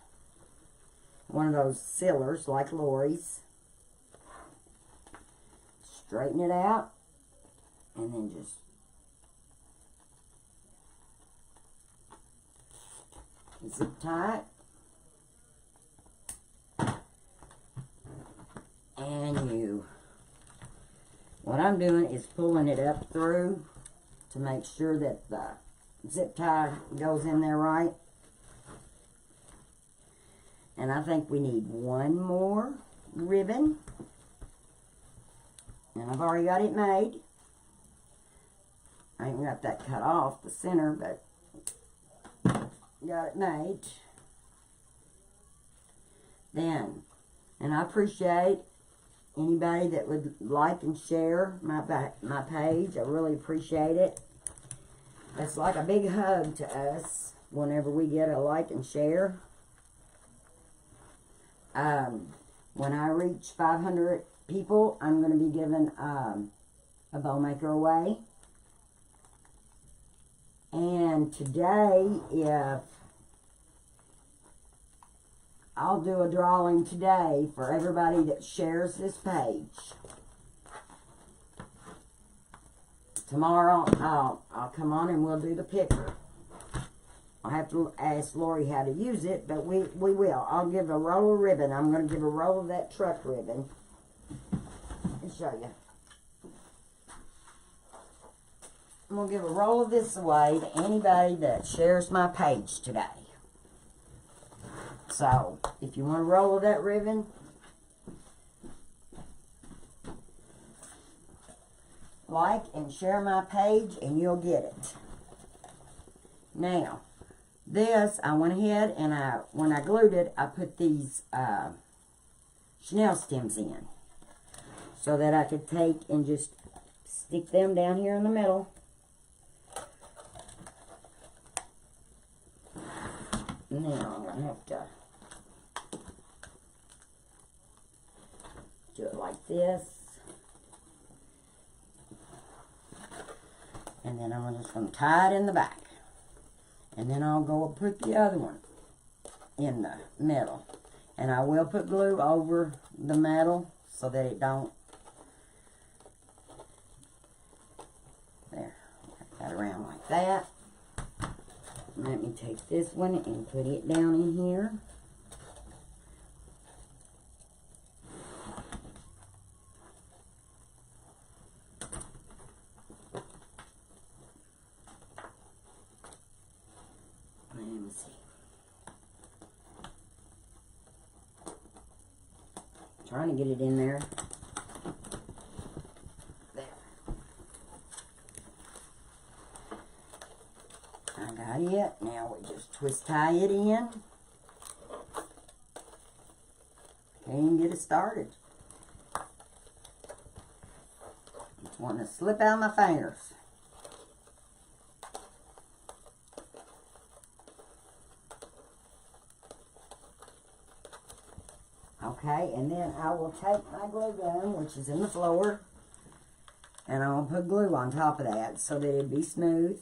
One of those sealers like Lori's. Straighten it out. And then just zip tie it. And what I'm doing is pulling it up through to make sure that the zip tie goes in there right. And I think we need one more ribbon. And I've already got it made. I ain't got that cut off the center, but got it made. Then, and I appreciate anybody that would like and share my page. I really appreciate it. It's like a big hug to us whenever we get a like and share. When I reach 500 people, I'm going to be giving a bow maker away. And today, I'll do a drawing today for everybody that shares this page. Tomorrow, I'll come on and we'll do the picker. I'll have to ask Lori how to use it, but we will. I'll give a roll of ribbon. I'm going to give a roll of that truck ribbon. Let me show you. I'm going to give a roll of this away to anybody that shares my page today. So, if you want a roll of that ribbon, like and share my page and you'll get it. Now, this, I went ahead and when I glued it, I put these chenille stems in so that I could take and just stick them down here in the middle. Now, I'm going to have to do it like this. And then I'm just going to tie it in the back. And then I'll go and put the other one in the middle. And I will put glue over the metal so that it don't. There. Got it around like that. Let me take this one and put it down in here. Let me see. Trying to get it in there. There. I got it. Now we just twist tie it in. And get it started. Just want to slip out my fingers. Okay, and then I will take my glue gun, which is in the floor, and I'll put glue on top of that so that it'd be smooth.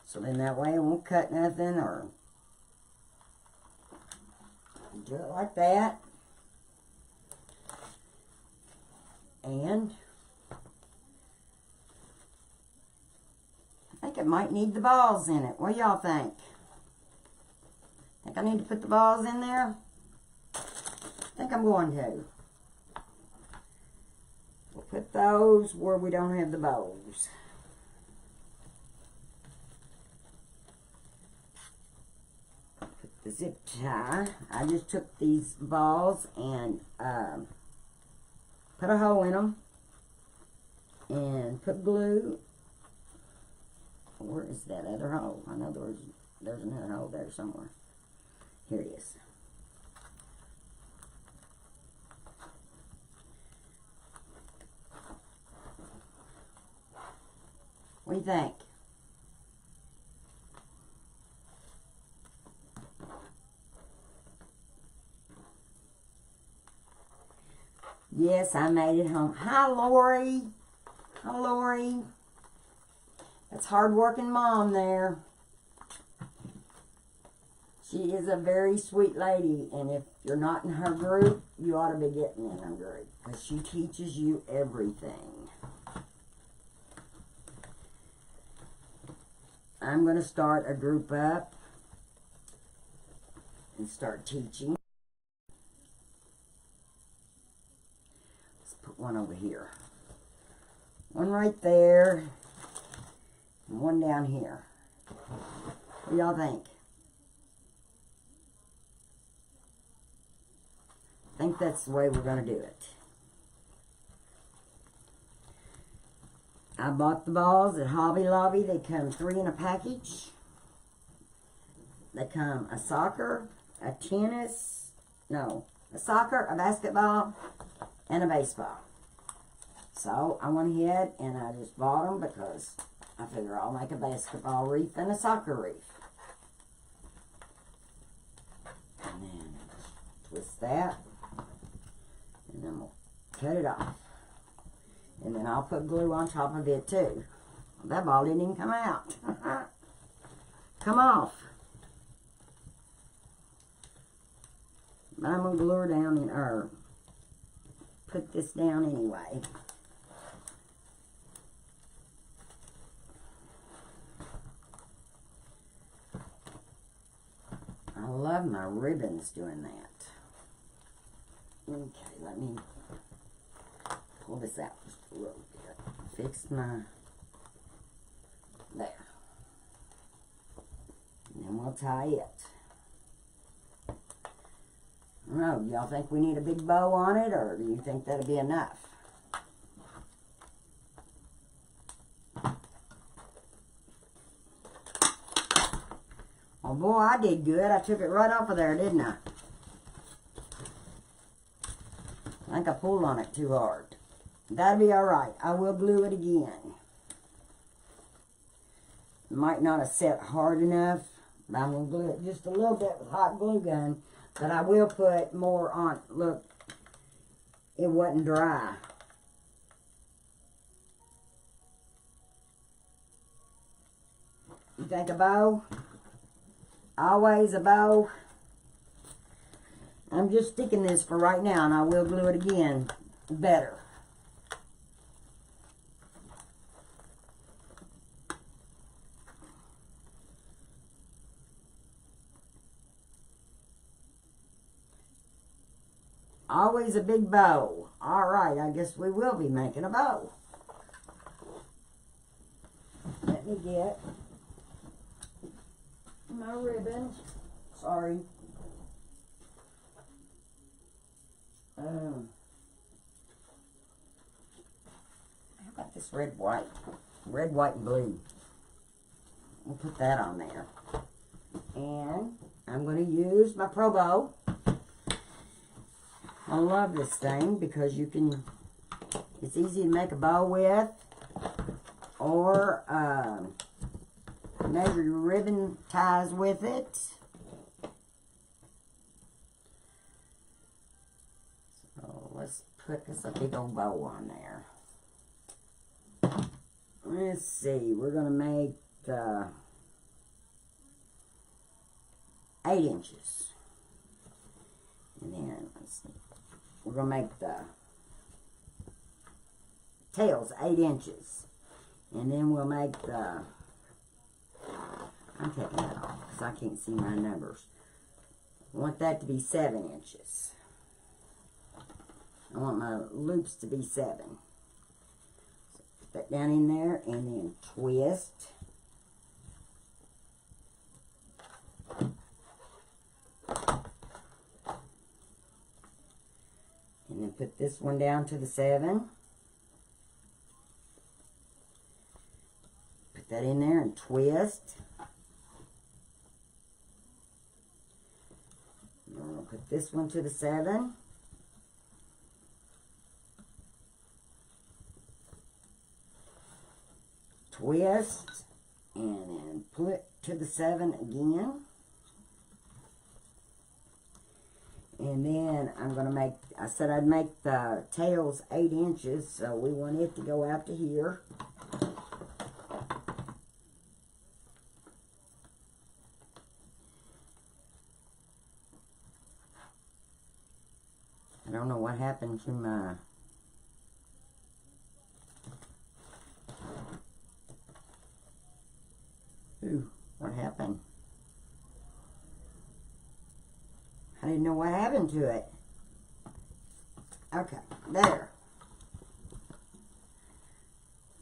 So then that way it won't cut nothing or do it like that. And I think it might need the balls in it. What do y'all think? Think I need to put the balls in there? I think I'm going to. We'll put those where we don't have the bows. Put the zip tie. I just took these balls and put a hole in them and put glue. Where is that other hole? I know there's another hole there somewhere. Here he is. What do you think? Yes, I made it home. Hi, Lori. Hi, Lori. That's hard-working Mom there. She is a very sweet lady, and if you're not in her group, you ought to be getting in her group, because she teaches you everything. I'm going to start a group up and start teaching. Let's put one over here. One right there, and one down here. What do y'all think? I think that's the way we're going to do it. I bought the balls at Hobby Lobby. They come 3 in a package. They come a soccer, a soccer, a basketball, and a baseball. So I went ahead and I just bought them because I figure I'll make a basketball wreath and a soccer wreath. And then twist that. And then we'll cut it off. And then I'll put glue on top of it too. That ball didn't even come out. Come off. But I'm going to glue her down or put this down anyway. I love my ribbons doing that. Okay, let me pull this out just a little bit. Fix my, there. And then we'll tie it. I don't know, do y'all think we need a big bow on it, or do you think that'll be enough? Oh boy, I did good. I took it right off of there, didn't I? I think I pulled on it too hard. That'll be alright. I will glue it again. Might not have set hard enough, but I'm going to glue it just a little bit with hot glue gun. But I will put more on. Look, it wasn't dry. You think a bow? Always a bow. I'm just sticking this for right now, and I will glue it again better. Always a big bow. Alright, I guess we will be making a bow. Let me get my ribbon. Sorry. How about this red, white? Red, white, and blue. We'll put that on there. And I'm going to use my Pro Bow. I love this thing because you can, it's easy to make a bow with, or measure your ribbon ties with it. So let's put this a big old bow on there. Let's see, we're going to make 8 inches. And then, let's see. We're going to make the tails 8 inches. And then we'll make the, I'm taking that off because I can't see my numbers. I want that to be 7 inches. I want my loops to be 7. So put that down in there and then twist. And then put this one down to the 7. Put that in there and twist. Take this one to the 7. Twist, and then pull it to the 7 again. And then I'm going to make, I said I'd make the tails 8 inches, so we want it to go out to here. I don't know what happened to my... Ooh, what happened? I didn't know what happened to it. Okay, there.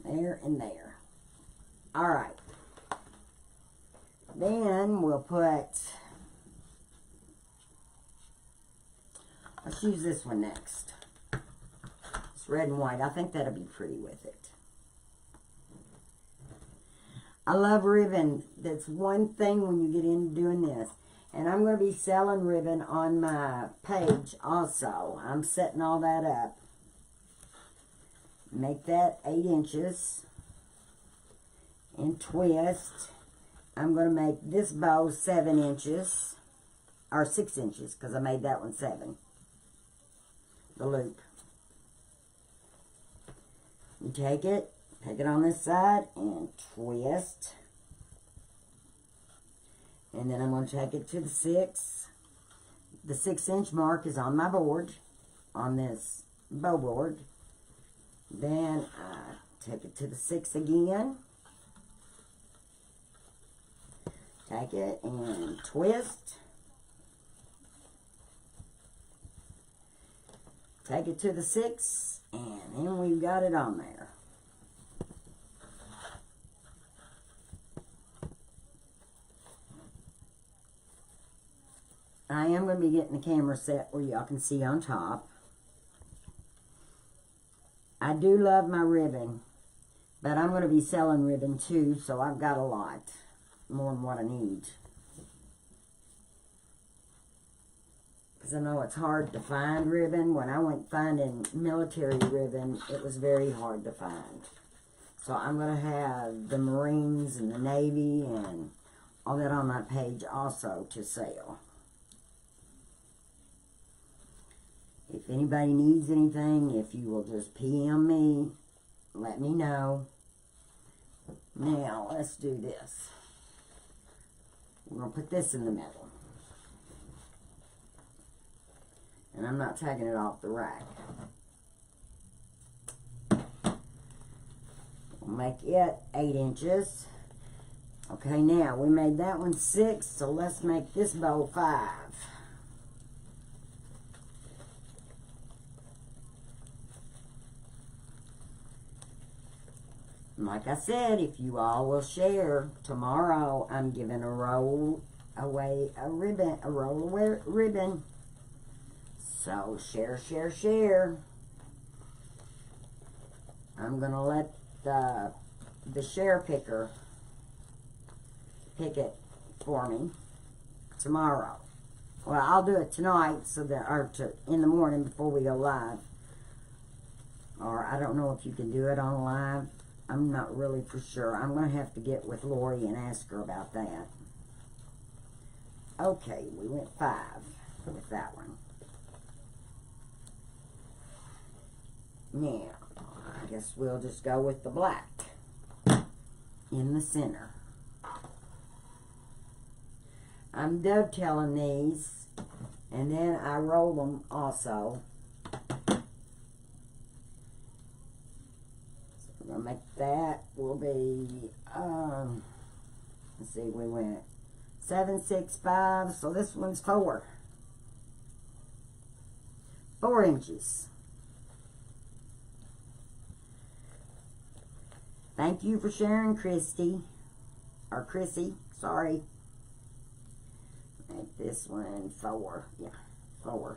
There and there. Alright. Then we'll put... Let's use this one next. It's red and white. I think that'll be pretty with it. I love ribbon. That's one thing when you get into doing this. And I'm going to be selling ribbon on my page also. I'm setting all that up. Make that 8 inches. And twist. I'm going to make this bow 7 inches. Or 6 inches, because I made that one 7. The loop. You take it on this side, and twist. And then I'm going to take it to the 6. The 6-inch mark is on my board, on this bow board. Then I take it to the 6 again. Take it and twist. Take it to the 6, and then we've got it on there. I am going to be getting the camera set where y'all can see on top. I do love my ribbon, but I'm going to be selling ribbon too, so I've got a lot more than what I need. Because I know it's hard to find ribbon. When I went finding military ribbon, it was very hard to find. So I'm going to have the Marines and the Navy and all that on my page also to sell. If anybody needs anything, if you will just PM me, let me know. Now, let's do this. We're going to put this in the middle. And I'm not taking it off the rack. We'll make it 8 inches. Okay, now we made that one 6, so let's make this bow 5. Like I said, if you all will share, tomorrow I'm giving a roll away a ribbon, a roll of ribbon. So share, share, share. I'm gonna let the share picker pick it for me tomorrow. Well, I'll do it tonight, so that in the morning before we go live. Or I don't know if you can do it on live. I'm not really for sure. I'm going to have to get with Lori and ask her about that. Okay, we went 5 with that one. Now, I guess we'll just go with the black in the center. I'm dovetailing these, and then I roll them also. We're going to make that will be, let's see, we went 7, 6, 5, so this one's 4. 4 inches. Thank you for sharing, Christy. Or Chrissy, sorry. Make this one 4. Yeah, 4.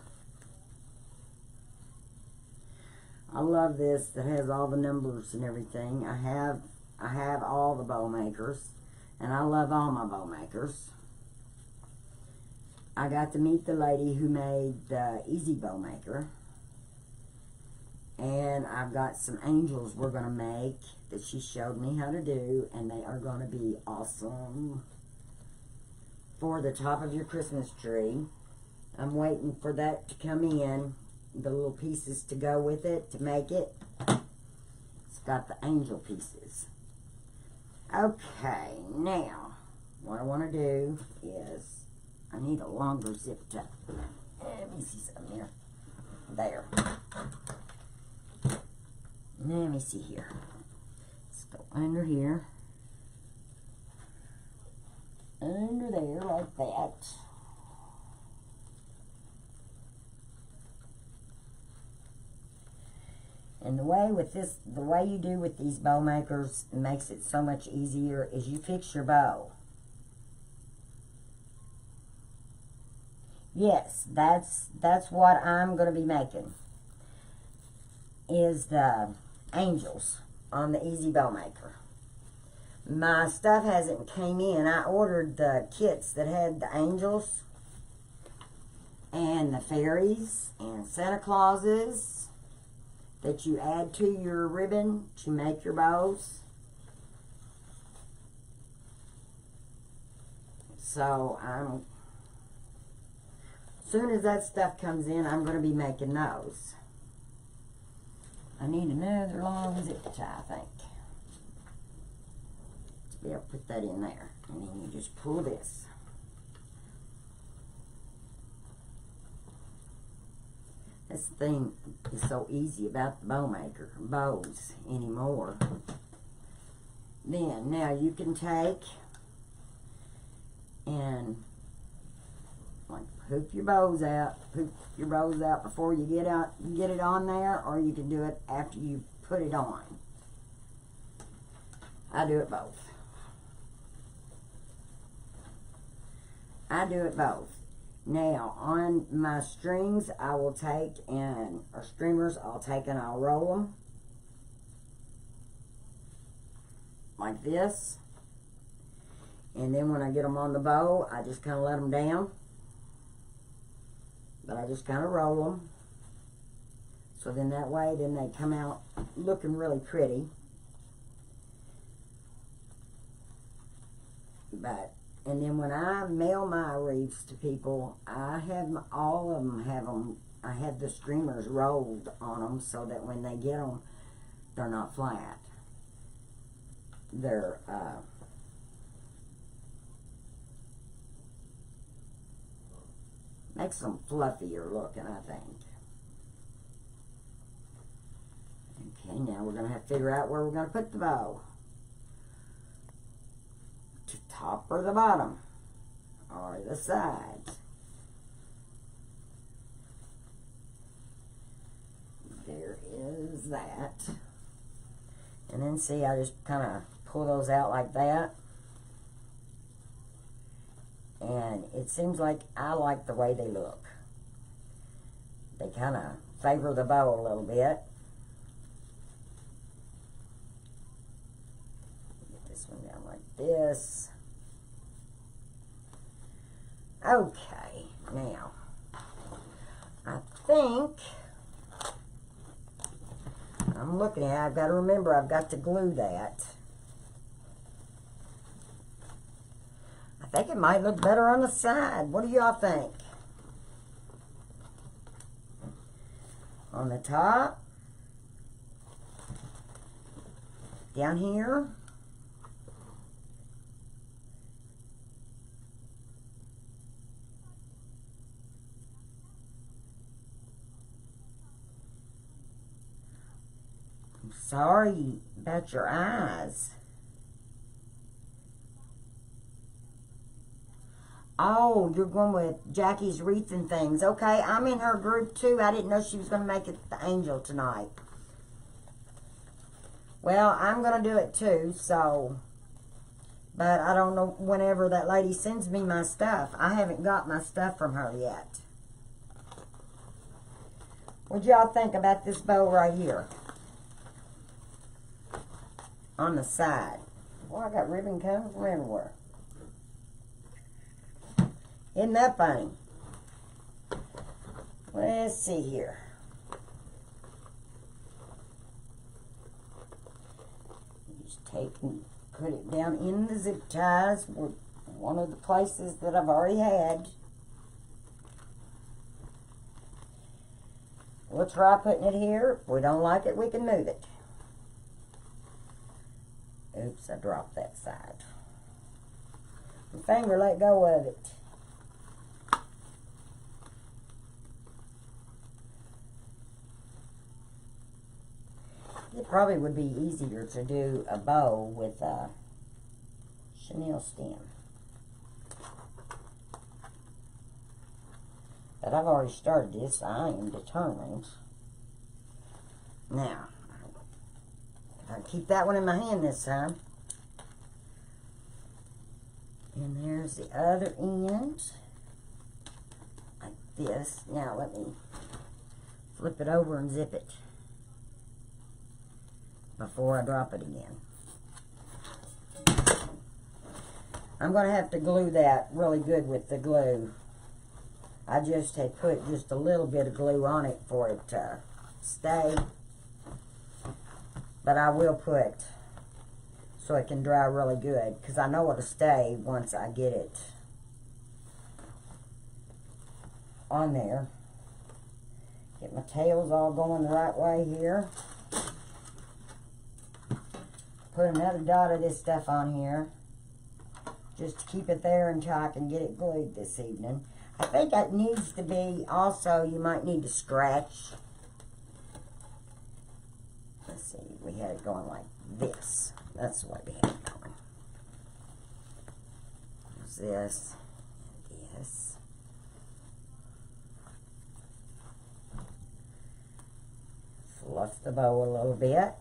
I love this that has all the numbers and everything. I have all the bow makers, and I love all my bow makers. I got to meet the lady who made the Easy Bow Maker. And I've got some angels we're going to make that she showed me how to do. And they are going to be awesome for the top of your Christmas tree. I'm waiting for that to come in. The little pieces to go with it to make it. It's got the angel pieces. Okay, now what I want to do is I need a longer zip tie. Let me see something here. There. Let me see here. Let's go under here. Under there like that. And the way with this, the way you do with these bow makers makes it so much easier is you fix your bow. Yes, that's what I'm going to be making. Is the angels on the Easy Bow Maker. My stuff hasn't came in. I ordered the kits that had the angels and the fairies and Santa Clauses that you add to your ribbon to make your bows. So as soon as that stuff comes in, I'm going to be making those. I need another long zip tie, I think, to be able to put that in there. And then you just pull this. This thing is so easy about the bow maker, bows anymore. Then, now you can take and like hoop your bows out. Hoop your bows out before you get it on there, or you can do it after you put it on. I do it both. I do it both. Now, on my strings, I will take or streamers, I'll take and I'll roll them like this. And then when I get them on the bow, I just kind of let them down. But I just kind of roll them. So then that way, then they come out looking really pretty. And then when I mail my wreaths to people, I have all of them I have the streamers rolled on them so that when they get them, they're not flat. They're makes them fluffier looking, I think. Okay, now we're going to have to figure out where we're going to put the bow. To top or the bottom, or the sides. There is that. And then see, I just kind of pull those out like that. And it seems like I like the way they look. They kind of favor the bow a little bit. Get this one down like this. Okay, now, I think, I'm looking at it, I've got to remember I've got to glue that. I think it might look better on the side. What do y'all think? On the top, down here, I'm sorry about your eyes. Oh, you're going with Jackie's wreath and things. Okay, I'm in her group too. I didn't know she was going to make it the angel tonight. Well, I'm going to do it too, so. But I don't know whenever that lady sends me my stuff. I haven't got my stuff from her yet. What y'all think about this bow right here? On the side. Well, I got ribbon coming from everywhere. Isn't that funny? let's see here. Just take and put it down in the zip ties. One of the places that I've already had. We'll try putting it here. If we don't like it, we can move it. Oops, I dropped that side. My finger let go of it. It probably would be easier to do a bow with a chenille stem. But I've already started this. I am determined. Now, I'll keep that one in my hand this time. And there's the other end. Like this. Now let me flip it over and zip it before I drop it again. I'm going to have to glue that really good with the glue. I just had put just a little bit of glue on it for it to stay. But I will put so it can dry really good, because I know it'll stay once I get it on there. Get my tails all going the right way here. Put another dot of this stuff on here just to keep it there until I can get it glued this evening. I think it needs to be also, you might need to scratch. Let's see, we had it going like this. That's the way we had it going. There's this, and this. Fluff the bow a little bit.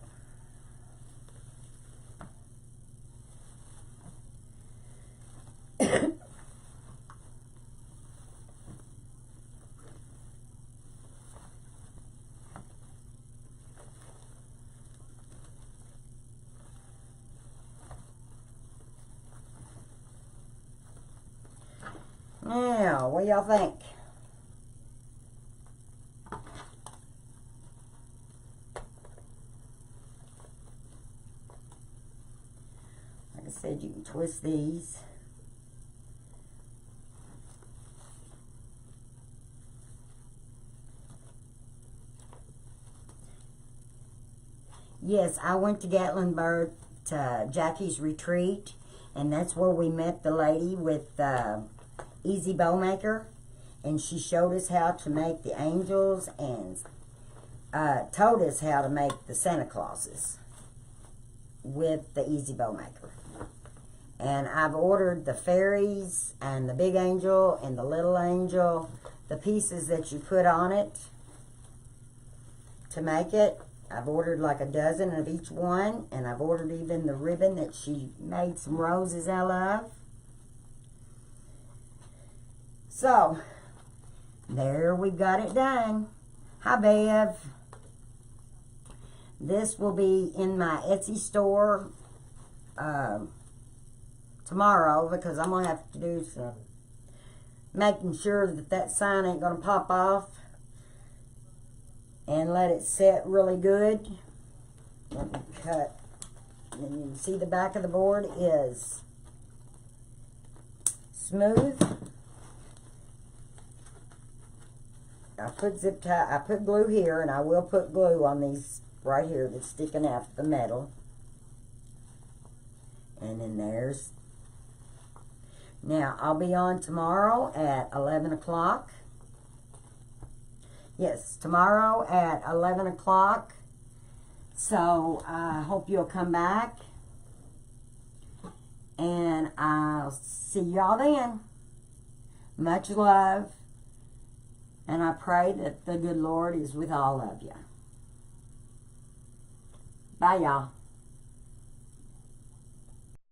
Now, what do y'all think? Like I said, you can twist these. Yes, I went to Gatlinburg to Jackie's Retreat, and that's where we met the lady with Easy Bow Maker, and she showed us how to make the angels and told us how to make the Santa Clauses with the Easy Bow Maker. And I've ordered the fairies and the big angel and the little angel, the pieces that you put on it to make it. I've ordered like a dozen of each one, and I've ordered even the ribbon that she made some roses out of. So, there we got it done. Hi, Bev. This will be in my Etsy store tomorrow, because I'm going to have to do some making sure that that sign ain't going to pop off, and let it set really good. Let me cut. And then you can see the back of the board is smooth. I put glue here, and I will put glue on these right here that's sticking out the metal. And then there's, now I'll be on tomorrow at 11 o'clock. Yes, tomorrow at 11 o'clock. So I hope you'll come back. And I'll see y'all then. Much love. And I pray that the good Lord is with all of you. Bye, y'all.